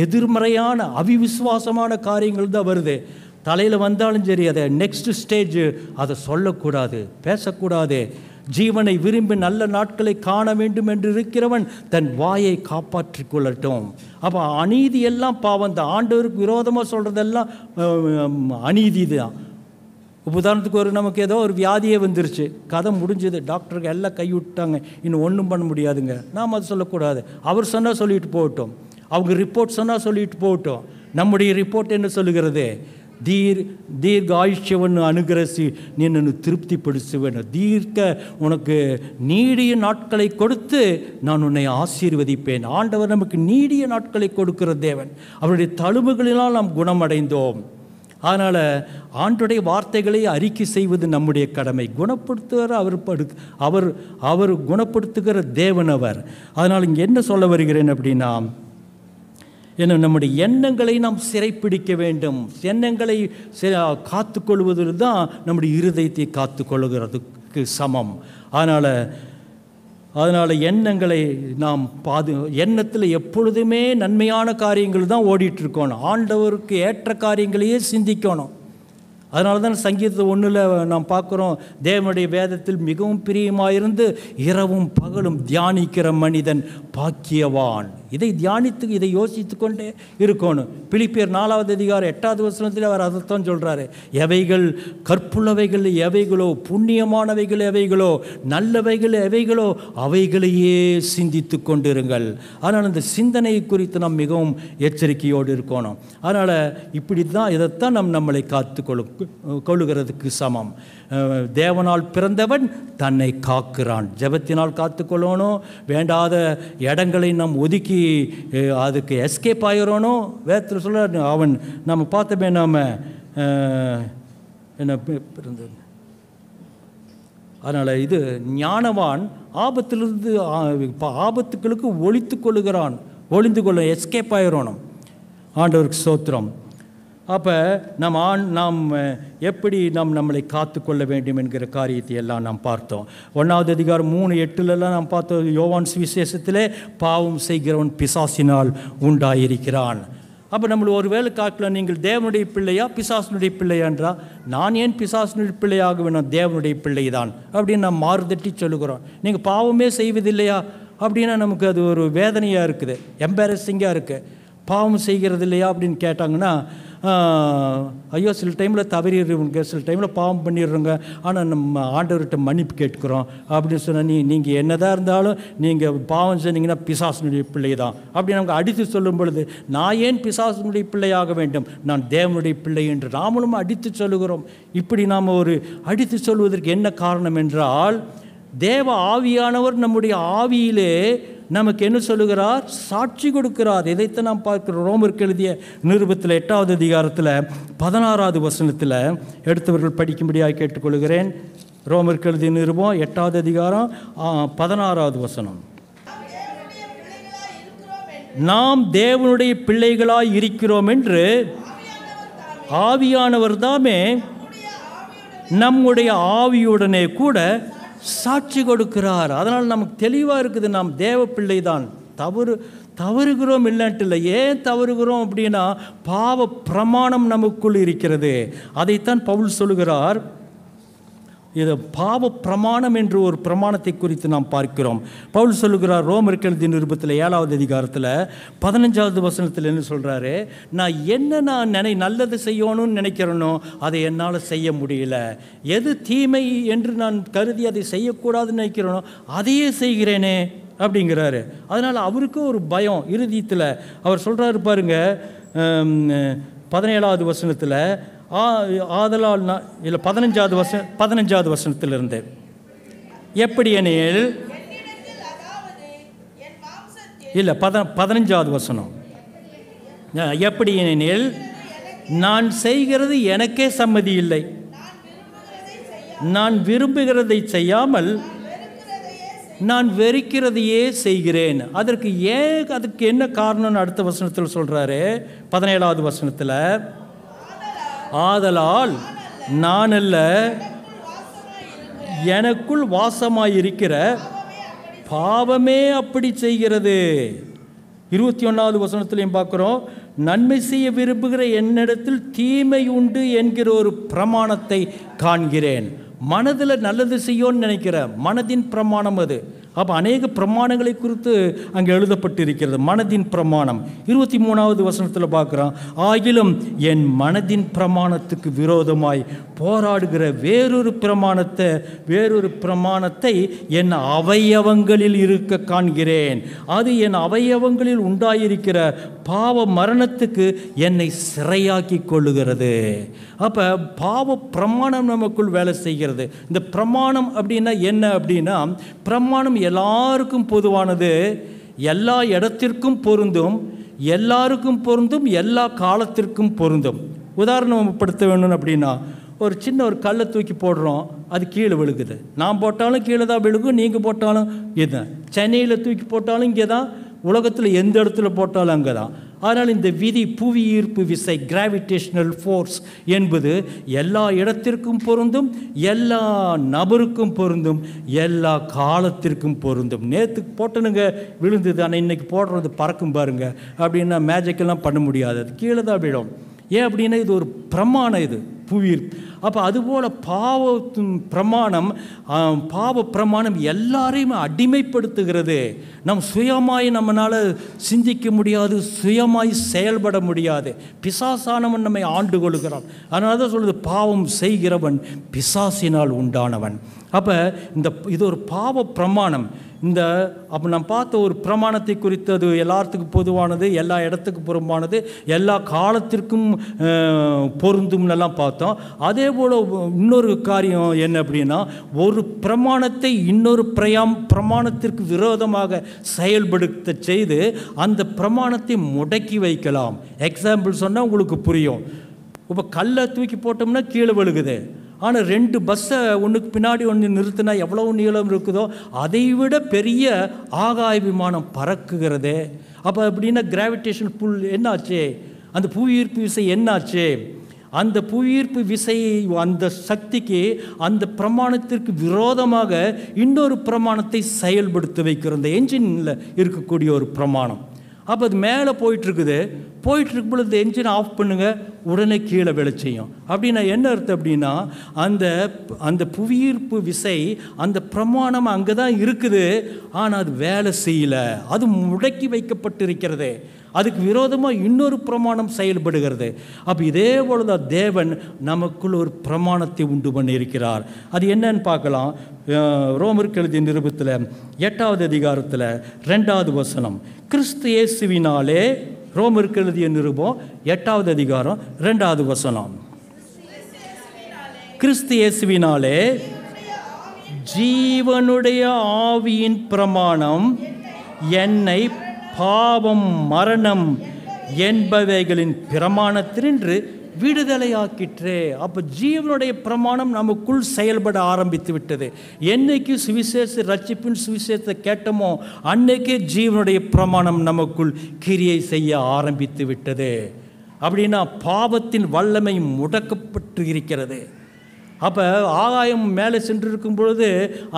எதிர்மறையான அவிவிசுவாசமான காரியங்கள் தான் வருது. தலையில் வந்தாலும் சரி, அதை நெக்ஸ்ட் ஸ்டேஜ் அதை சொல்லக்கூடாது, பேசக்கூடாது. ஜீவனை விரும்பி நல்ல நாட்களை காண வேண்டும் என்று இருக்கிறவன் தன் வாயை காப்பாற்றி கொள்ளட்டும். அப்போ அநீதி எல்லாம் பாவம் தான். ஆண்டவருக்கு விரோதமாக சொல்கிறதெல்லாம் அநீதி தான். உதாரணத்துக்கு நமக்கு ஏதோ ஒரு வியாதியே வந்துருச்சு, கதை முடிஞ்சது, டாக்டருக்கு எல்லாம் கைவிட்டாங்க, இன்னும் ஒன்றும் பண்ண முடியாதுங்க. நாம் அது சொல்லக்கூடாது. அவர் சொன்னால் சொல்லிட்டு போகட்டும், அவங்க ரிப்போர்ட் சொன்னால் சொல்லிட்டு போகட்டும். நம்முடைய ரிப்போர்ட் என்ன சொல்லுகிறது? தீர்க்க ஆயுஷ்யவன் அனுகிரசி நின்று திருப்திப்படுத்துவேன். உனக்கு நீடிய நாட்களை கொடுத்து நான் உன்னை ஆசீர்வதிப்பேன். ஆண்டவர் நமக்கு நீடிய நாட்களை கொடுக்கிற தேவன். அவருடைய தழும்புகளினால் நாம் குணமடைந்தோம். அதனால் ஆண்டோடைய வார்த்தைகளை அறிக்கை செய்வது நம்முடைய கடமை. குணப்படுத்துகிற அவர் குணப்படுத்துகிற தேவன் அவர். அதனால் இங்கே என்ன சொல்ல வருகிறேன் அப்படின்னா, நம்முடைய எண்ணங்களை நாம் சிறைப்பிடிக்க வேண்டும். எண்ணங்களை காத்துக்கொள்வதில் தான் நம்முடைய இருதயத்தை காத்துக்கொள்கிறதுக்கு சமம். அதனால் எண்ணங்களை நாம் எண்ணத்தில் எப்பொழுதுமே நன்மையான காரியங்கள் தான் ஓடிட்டுருக்கணும். ஆண்டவருக்கு ஏற்ற காரியங்களையே சிந்திக்கணும். அதனால தான் சங்கீதம் 1 நாம் பார்க்குறோம், தேவனுடைய வேதத்தில் மிகவும் பிரியமாயிருந்து இரவும் பகலும் தியானிக்கிற மனிதன் பாக்கியவான். இதை தியானித்து இதை யோசித்து கொண்டே இருக்கணும். பிலிப்பியர் 4வது அதிகாரம் 8வது வசனத்தில் அவர் அதைத்தான் சொல்கிறாரு. எவைகள் கற்புள்ளவைகள் எவைகளோ, புண்ணியமானவைகள் எவைகளோ, நல்லவைகள் எவைகளோ அவைகளையே சிந்தித்து கொண்டிருங்கள். அதனால் இந்த சிந்தனை குறித்து நாம் மிகவும் எச்சரிக்கையோடு இருக்கணும். அதனால் இப்படி தான் இதைத்தான் நம்மளை கொள்ளுகிறதுக்கு சமம். தேவனால் பிறந்தவன் தன்னை காக்கிறான். ஜெபத்தினால் காத்துக்கொள்ளணும். வேண்டாத இடங்களை நாம் ஒதுக்கி அதுக்கு எஸ்கேப் ஆகிறோனும். வேதத்தில் சொல்ல அவன் நம்ம பார்த்தோமே, நாம் என்ன பிறந்தது. அதனால் இது ஞானவான் ஆபத்திலிருந்து ஆபத்துக்களுக்கு ஒளிந்து கொள்ள எஸ்கேப் ஆகிறோனும். ஆண்டவருக்கு ஸ்தோத்திரம். அப்போ நாம் எப்படி நம்மளை காத்துக்கொள்ள வேண்டும் என்கிற காரியத்தை எல்லாம் நாம் பார்த்தோம். 1வது அதிகாரம் 3:8 நாம் பார்த்தோம். யோவான் சுவிசேஷத்திலே பாவம் செய்கிறவன் பிசாசினால் உண்டாயிருக்கிறான். அப்போ நம்மளை ஒரு வேளை காக்கலாம், நீங்கள் தேவனுடைய பிள்ளையா பிசாசனுடைய பிள்ளையான்றா? நான் ஏன் பிசாசனுடைய பிள்ளையாக வேணும்? தேவனுடைய பிள்ளை தான் அப்படின்னு நாம் மாறுதட்டி சொல்லுகிறோம். நீங்கள் பாவமே செய்வதில்லையா அப்படின்னா நமக்கு அது ஒரு வேதனையாக இருக்குது, எம்பாரசிங்காக இருக்குது. பாவம் செய்கிறது இல்லையா அப்படின்னு கேட்டாங்கன்னா, ஐயோ சில டைமில் தவறிடுறவங்க, சில டைமில் பாவம் பண்ணிடுறோங்க, ஆனால் நம்ம ஆண்டவர்கிட்ட மன்னிப்பு கேட்குறோம் அப்படின்னு சொன்னால், நீங்கள் என்னதான் இருந்தாலும் நீங்கள் பாவம் செஞ்சீங்கன்னா பிசாசனுடைய பிள்ளை தான் அப்படி நமக்கு அடித்து சொல்லும் பொழுது, நான் ஏன் பிசாசனுடைய பிள்ளையாக வேண்டும்? நான் தேவனுடைய பிள்ளை என்று நாமளும் அடித்து சொல்லுகிறோம். இப்படி நாம் ஒரு அடித்து சொல்வதற்கு என்ன காரணம் என்றால், தேவ ஆவியானவர் நம்முடைய ஆவியிலே நமக்கு என்ன சொல்லுகிறார்? சாட்சி கொடுக்கிறார். இதைத்தான் நாம் பார்க்கிறோம். ரோமருக்கு எழுதிய நிருபத்தில் 8வது அதிகாரத்தில் 16வது வசனத்தில் எடுத்தவர்கள் படிக்கும்படியாக கேட்டுக்கொள்கிறேன். ரோமருக்கு எழுதிய நிருபம் 8வது அதிகாரம் 16வது வசனம். நாம் தேவனுடைய பிள்ளைகளாய் இருக்கிறோம் என்று ஆவியானவர் தாமே நம்முடைய ஆவியுடனே கூட சாட்சி கொடுக்கிறார். அதனால் நமக்கு தெளிவாக இருக்குது, நாம் தேவ பிள்ளை தான். தவறுகிறோம் இல்லைன்ட்டு இல்லை. ஏன் தவறுகிறோம் அப்படின்னா, பாவ பிரமாணம் நமக்குள் இருக்கிறது. அதைத்தான் பவுல் சொல்லுகிறார். இது பாவ பிரமாணம் என்று ஒரு பிரமாணத்தை குறித்து நாம் பார்க்கிறோம். பவுல் சொல்லுகிறார் ரோமருக்கு எழுதிய நிருபத்தில் 7வது அதிகாரத்தில் 15வது வசனத்தில் என்ன சொல்கிறாரு? நான் நல்லது செய்யணும்னு நினைக்கிறேனோ அதை என்னால் செய்ய முடியல. எது தீமை என்று நான் கருதி அதை செய்யக்கூடாதுன்னு நினைக்கிறேனோ அதையே செய்கிறேனே அப்படிங்கிறாரு. அதனால் அவருக்கு ஒரு பயம் இறுதியத்தில். அவர் சொல்கிறாரு பாருங்க, 17வது வசனத்தில், ஆதலால் இல்லை 15வது வசனத்திலிருந்து, எப்படி எனில் இல்லை 15வது வசனம், எப்படி எனில் நான் செய்கிறது எனக்கே சம்மதி இல்லை, நான் விரும்புகிறதை செய்யாமல் நான் வெறுக்கிறதையே செய்கிறேன். அதுக்கு என்ன காரணம்னு அடுத்த வசனத்தில் சொல்கிறாரு. 17வது வசனத்தில், ஆதலால் நான் அல்ல, எனக்குள் வாசமாயிருக்கிற பாவமே அப்படி செய்கிறது. 21வது வசனத்திலையும் பார்க்குறோம், நன்மை செய்ய விரும்புகிற என்னிடத்தில் தீமை உண்டு என்கிற ஒரு பிரமாணத்தை காண்கிறேன். மனதில் நல்லது செய்யோன்னு நினைக்கிற மனதின் பிரமாணம் அது. அப்போ அநேக பிரமாணங்களை குறித்து அங்கே எழுதப்பட்டிருக்கிறது. மனதின் பிரமாணம் 23வது வசனத்தில் பார்க்குறோம், ஆகிலும் என் மனதின் பிரமாணத்துக்கு விரோதமாய் போராடுகிற வேறொரு பிரமாணத்தை என் அவயவங்களில் இருக்க காண்கிறேன். அது என் அவயவங்களில் உண்டாயிருக்கிற பாவ மரணத்துக்கு என்னை சிறையாக்கி கொள்ளுகிறது. அப்போ பாவ பிரமாணம் நமக்குள் வேலை செய்கிறது. இந்த பிரமாணம் அப்படின்னா என்ன அப்படின்னா, பிரமாணம் எல்லாருக்கும் பொதுவானது, எல்லா இடத்திற்கும் பொருந்தும், எல்லாருக்கும் பொருந்தும், எல்லா காலத்திற்கும் பொருந்தும். உதாரணப்படுத்த வேணும் அப்படின்னா, ஒரு சின்ன ஒரு கல்லை தூக்கி போடுறோம், அது கீழே விழுகுது. நான் போட்டாலும் கீழே தான் விழுகும், நீங்கள் போட்டாலும் இதுதான். சென்னையில் தூக்கி போட்டாலும் இங்கே தான், உலகத்தில் எந்த இடத்துல போட்டாலும் அங்கே தான். அதனால் இந்த விதி, புவி ஈர்ப்பு விசை, கிராவிடேஷனல் ஃபோர்ஸ் என்பது எல்லா இடத்திற்கும் பொருந்தும், எல்லா நபருக்கும் பொருந்தும், எல்லா காலத்திற்கும் பொருந்தும். நேற்று போட்டனுங்க விழுந்தது, ஆனால் இன்றைக்கி போடுறது பறக்கும் பாருங்க அப்படின்னா மேஜிக்கெல்லாம் பண்ண முடியாது, அது கீழே தான் விழும். ஏன் அப்படின்னா இது ஒரு பிரமாணம், இது புவியீர்ப்பு. அப்போ அதுபோல் பாவ பிரமாணம் எல்லாரையும் அடிமைப்படுத்துகிறது. நம் சுயமாய் நம்மளால் சிந்திக்க முடியாது, சுயமாய் செயல்பட முடியாது. பிசாசானவன் நம்மை ஆண்டு கொள்கிறான். அதனால தான் சொல்லுது, பாவம் செய்கிறவன் பிசாசினால் உண்டானவன். அப்போ இது ஒரு பாவ பிரமாணம். அப்போ நான் பார்த்த ஒரு பிரமாணத்தை குறித்து, அது எல்லாத்துக்கும் பொதுவானது, எல்லா இடத்துக்கும் பொருந்தானது, எல்லா காலத்திற்கும் பொருந்தும்னெல்லாம் பார்த்தோம். அதே போல் இன்னொரு காரியம் என்ன அப்படின்னா, ஒரு பிரமாணத்தை இன்னொரு பிரமாணத்திற்கு விரோதமாக செயல்படுத்த செய்து அந்த பிரமாணத்தை முடக்கி வைக்கலாம். எக்ஸாம்பிள் சொன்னால் உங்களுக்கு புரியும். இப்போ கல்லை தூக்கி போட்டோம்னா கீழே விழுகுது. ஆனால் 2 பஸ்ஸை ஒன்றுக்கு பின்னாடி ஒன்று நிறுத்தினா எவ்வளவு நீளம் இருக்குதோ அதை விட பெரிய ஆகாய விமானம் பறக்குகிறதே. அப்போ அப்படின்னா கிராவிடேஷன் புல் என்னாச்சு, அந்த புவியீர்ப்பு விசை என்னாச்சு? அந்த புவியீர்ப்பு விசை, அந்த சக்திக்கு, அந்த பிரமாணத்திற்கு விரோதமாக இன்னொரு பிரமாணத்தை செயல்படுத்த வைக்கிற அந்த என்ஜினில் இருக்கக்கூடிய ஒரு பிரமாணம். அப்போ அது மேலே போயிட்டுருக்குது, போயிட்டுருக்கும் பொழுது என்ஜினை ஆஃப் பண்ணுங்கள், உடனே கீழே விழ செய்யும். அப்படின்னா என்ன அர்த்தம் அப்படின்னா, அந்த புவியீர்ப்பு விசை, அந்த பிரமாணம் அங்கே தான் இருக்குது, ஆனால் அது வேலை செய்யலை, அது முடக்கி வைக்கப்பட்டிருக்கிறது. அதுக்கு விரோதமாக இன்னொரு பிரமாணம் செயல்படுகிறது. அப்போ இதே போல தான் தேவன் நமக்குள் ஒரு பிரமாணத்தை உண்டு பண்ணியிருக்கிறார். அது என்னன்னு பார்க்கலாம். ரோமருக்கு எழுதிய நிருபத்தில் 8வது அதிகாரத்தில் 2வது வசனம். கிறிஸ்து இயேசுவினாலே, ரோமருக்கு எழுதிய நிருபம் 8வது அதிகாரம் 2வது வசனம். கிறிஸ்து இயேசுவினாலே ஜீவனுடைய ஆவியின் பிரமாணம் என்னை பாவம் மரணம் என்பவைகளின் பிரமாணத்தினின்று விடுதலையாக்கிற்றே. அப்போ ஜீவனுடைய பிரமாணம் நமக்குள் செயல்பட ஆரம்பித்து விட்டது. என்னைக்கு சுவிசேஷ ரட்சிப்பின் சுவிசேஷத்தை கேட்டோமோ அன்னைக்கே ஜீவனுடைய பிரமாணம் நமக்குள் கிரியை செய்ய ஆரம்பித்து விட்டது. அப்படின்னா பாவத்தின் வல்லமை முடக்கப்பட்டு இருக்கிறது. அப்போ ஆகாயம் மேலே சென்றிருக்கும் பொழுது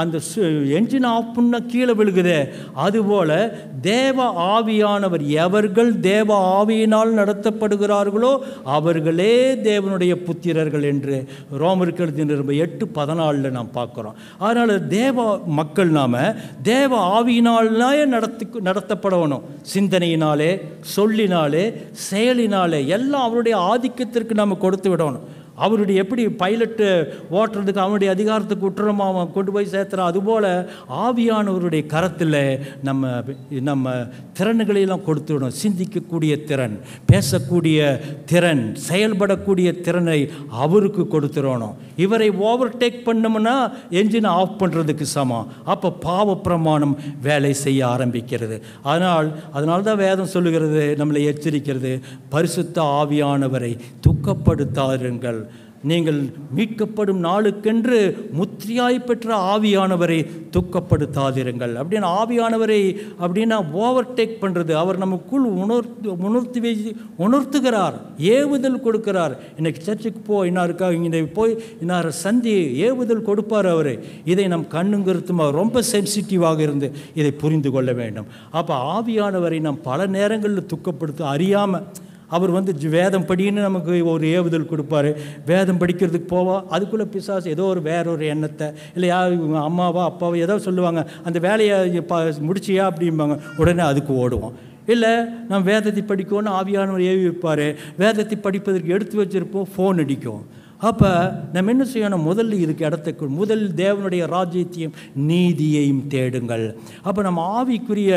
அந்த என்ஜின் ஆஃப் பண்ணால் கீழே விழுகுது. அதுபோல் தேவ ஆவியானவர், எவர்கள் தேவ ஆவியினால் நடத்தப்படுகிறார்களோ அவர்களே தேவனுடைய புத்திரர்கள் என்று ரோமருக்கு எழுதிய நிருபம் 8:14 நாம் பார்க்குறோம். அதனால் தேவ மக்கள் நாம் தேவ ஆவியினாலே நடத்தப்படணும். சிந்தனையினாலே, சொல்லினாலே, செயலினாலே எல்லாம் அவருடைய ஆதிக்கத்திற்கு நாம் கொடுத்து விடணும். அவருடைய எப்படி பைலட்டு ஓட்டுறதுக்கு அவனுடைய அதிகாரத்துக்கு உற்றமாக அவன் கொண்டு போய் சேர்த்துறான், அதுபோல் ஆவியானவருடைய கரத்தில் நம்ம திறன்களெல்லாம் கொடுத்து விடணும். சிந்திக்கக்கூடிய திறன், பேசக்கூடிய திறன், செயல்படக்கூடிய திறனை அவருக்கு கொடுத்துடணும். இவரை ஓவர்டேக் பண்ணோம்னா என்ஜினை ஆஃப் பண்ணுறதுக்கு சமம். அப்போ பாவ பிரமாணம் வேலை செய்ய ஆரம்பிக்கிறது. அதனால தான் வேதம் சொல்லுகிறது, நம்மளை எச்சரிக்கிறது, பரிசுத்த ஆவியானவரை துக்கப்படுத்தாருங்கள். நீங்கள் மீட்கப்படும் நாளுக்கென்று முத்திரையாய் பெற்ற ஆவியானவரை துக்கப்படுத்தாதிருங்கள். அப்படின்னா ஆவியானவரை அப்படின்னா ஓவர்டேக் பண்ணுறது, அவர் நமக்குள் உணர்த்துகிறார், ஏவுதல் கொடுக்கிறார். இன்றைக்கி சர்ச்சுக்கு போ, இன்னாருக்கா இங்கே போய் இன்னார் சந்தி, ஏவுதல் கொடுப்பார் அவர். இதை நம் கண்ணுங்கிறதுமா ரொம்ப சென்சிட்டிவாக இருந்து இதை புரிந்து கொள்ள வேண்டும். அப்போ ஆவியானவரை நாம் பல நேரங்களில் துக்கப்படுத்த அறியாமல் அவர் வேதம் படின்னு நமக்கு ஒரு ஏவுதல் கொடுப்பாரு. வேதம் படிக்கிறதுக்கு போவோம், அதுக்குள்ளே பிசாசு ஏதோ வேறொரு எண்ணத்தை, இல்லை யார் அம்மாவா அப்பாவோ ஏதோ சொல்லுவாங்க, அந்த வேலையை முடிச்சியா அப்படிம்பாங்க, உடனே அதுக்கு ஓடுவோம். இல்லை நம்ம வேதத்தை படிக்கணும்னு ஆவியானவர் ஏவி வைப்பார், வேதத்தை படிப்பதற்கு எடுத்து வச்சுருப்போம், ஃபோன் அடிக்கும். அப்போ நம்ம என்ன செய்யணும், முதல் தேவனுடைய ராஜ்யத்தையும் நீதியையும் தேடுங்கள். அப்போ நம்ம ஆவிக்குரிய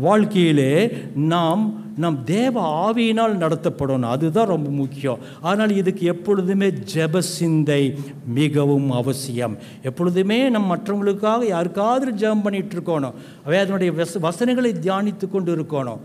வாழ்க்கையிலே நாம் தேவ ஆவியினால் நடத்தப்படணும், அதுதான் ரொம்ப முக்கியம். ஆனால் இதுக்கு எப்பொழுதுமே ஜெப சிந்தை மிகவும் அவசியம். எப்பொழுதுமே நம்ம மற்றவங்களுக்காக யாருக்காவது ஜெபம் பண்ணிகிட்டு இருக்கணும், வேதனுடைய வசனங்களை தியானித்து கொண்டு இருக்கணும்.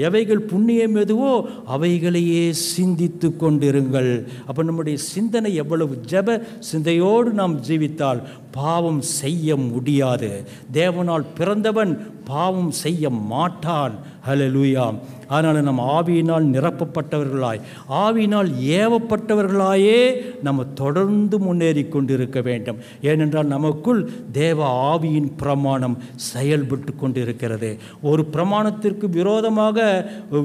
எவைகள் புண்ணியம் எதுவோ அவைகளையே சிந்தித்து கொண்டிருங்கள். அப்போ நம்முடைய சிந்தனை எவ்வளவு ஜெப சிந்தையோடு நாம் ஜீவித்தால் பாவம் செய்ய முடியாது. தேவனால் பிறந்தவன் பாவம் செய்ய மாட்டான். ஹல்லேலூயா. அதனால் நம்ம ஆவியினால் நிரப்பப்பட்டவர்களாய், ஆவியினால் ஏவப்பட்டவர்களாயே நம்ம தொடர்ந்து முன்னேறி கொண்டிருக்க வேண்டும். ஏனென்றால் நமக்குள் தேவ ஆவியின் பிரமாணம் செயல்பட்டு கொண்டிருக்கிறது. ஒரு பிரமாணத்திற்கு விரோதமாக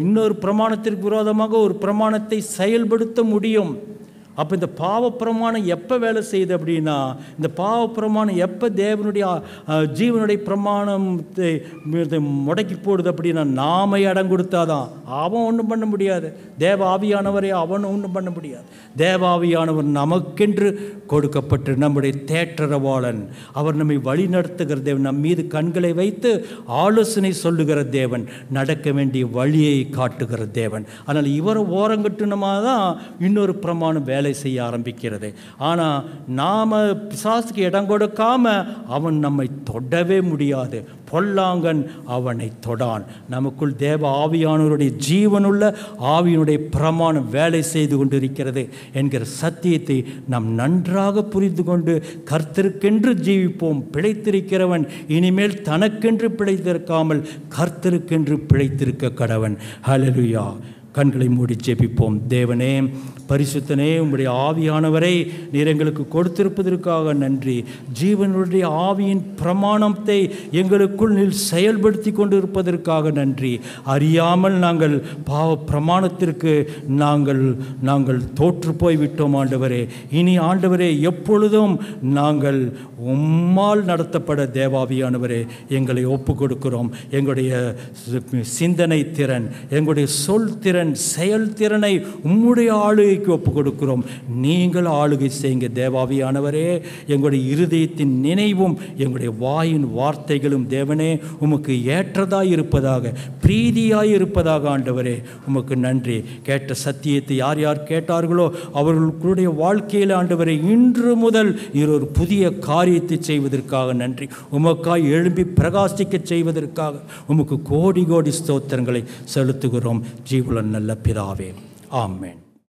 இன்னொரு பிரமாணத்திற்கு விரோதமாக ஒரு பிரமாணத்தை செயல்படுத்த முடியும். அப்போ இந்த பாவ பிரமாணம் எப்போ வேலை செய்யுது அப்படின்னா, இந்த பாவ பிரமாணம் எப்போ தேவனுடைய ஜீவனுடைய பிரமாணத்தை முடக்கி போடுது அப்படின்னா, நாம இடம் கொடுத்தாதான். அவன் ஒன்றும் பண்ண முடியாது. தேவ ஆவியானவரை அவன் ஒன்றும் பண்ண முடியாது. தேவ ஆவியானவர் நமக்கென்று கொடுக்கப்பட்டு நம்முடைய தேற்றரவாளன். அவர் நம்மை வழி நடத்துகிற தேவன், நம் மீது கண்களை வைத்து ஆலோசனை சொல்லுகிற தேவன், நடக்க வேண்டிய வழியை காட்டுகிற தேவன். அதனால் இவரை ஓரங்கட்டுனமாக தான் இன்னொரு பிரமாணம் வேலை செய்ய ஆரம்பிக்கிறது. ஆனால் நாம் பிசாசுக்கு இடம் கொடுக்காம அவன் நம்மை தொடவே முடியாது. பொல்லாங்கன் அவனை தொடான். நமக்குள் தேவ ஆவியானவருடைய ஜீவனுள்ள ஆவியினுடைய பிரமாணம் வேலை செய்து கொண்டிருக்கிறது என்கிற சத்தியத்தை நாம் நன்றாக புரிந்து கொண்டு கர்த்தருக்கென்று ஜீவிப்போம். பிழைத்திருக்கிறவன் இனிமேல் தனக்கென்று பிழைத்திருக்காமல் கர்த்தருக்கென்று பிழைத்திருக்க கடவன். ஹல்லேலூயா. கண்களை மூடி ஜெபிப்போம். தேவனே, பரிசுத்தனே, உம்முடைய ஆவியானவரை நீர் எங்களுக்கு கொடுத்திருப்பதற்காக நன்றி. ஜீவனுடைய ஆவியின் பிரமாணத்தை எங்களுக்குள் நீர் செயல்படுத்தி கொண்டிருப்பதற்காக நன்றி. அறியாமல் நாங்கள் பாவ பிரமாணத்திற்கு நாங்கள் தோற்று போய்விட்டோம் ஆண்டவரே. இனி ஆண்டவரே, எப்பொழுதும் நாங்கள் உம்மால் நடத்தப்பட தேவாவியானவரே எங்களை ஒப்பு கொடுக்கிறோம். எங்களுடைய சிந்தனை திறன், எங்களுடைய சொல் திறன், செயல்திறனை உம்முடைய ஆளுகைக்கு ஒப்பு கொடுக்கிறோம். நீங்கள் ஆளுகை செய்யுங்க தேவாவியானவரே. எங்களுடைய இருதயத்தின் நினைவும் எங்களுடைய வாயின் வார்த்தைகளும் தேவனே உமக்கு ஏற்றதாய் இருப்பதாக, பிரீதியாய் இருப்பதாக ஆண்டவரே உமக்கு நன்றி. கேட்ட சத்தியத்தை யார் யார் கேட்டார்களோ அவர்களுடைய வாழ்க்கையில் ஆண்டவரே இன்று முதல் ஒரு புதிய காரியத்தை செய்வதற்காக நன்றி. உமக்காய் எழும்பி பிரகாசிக்க செய்வதற்காக உமக்கு கோடி கோடி ஸ்தோத்திரங்களை செலுத்துகிறோம். ஜீவன் நல்ல பிதாவே, ஆமென்.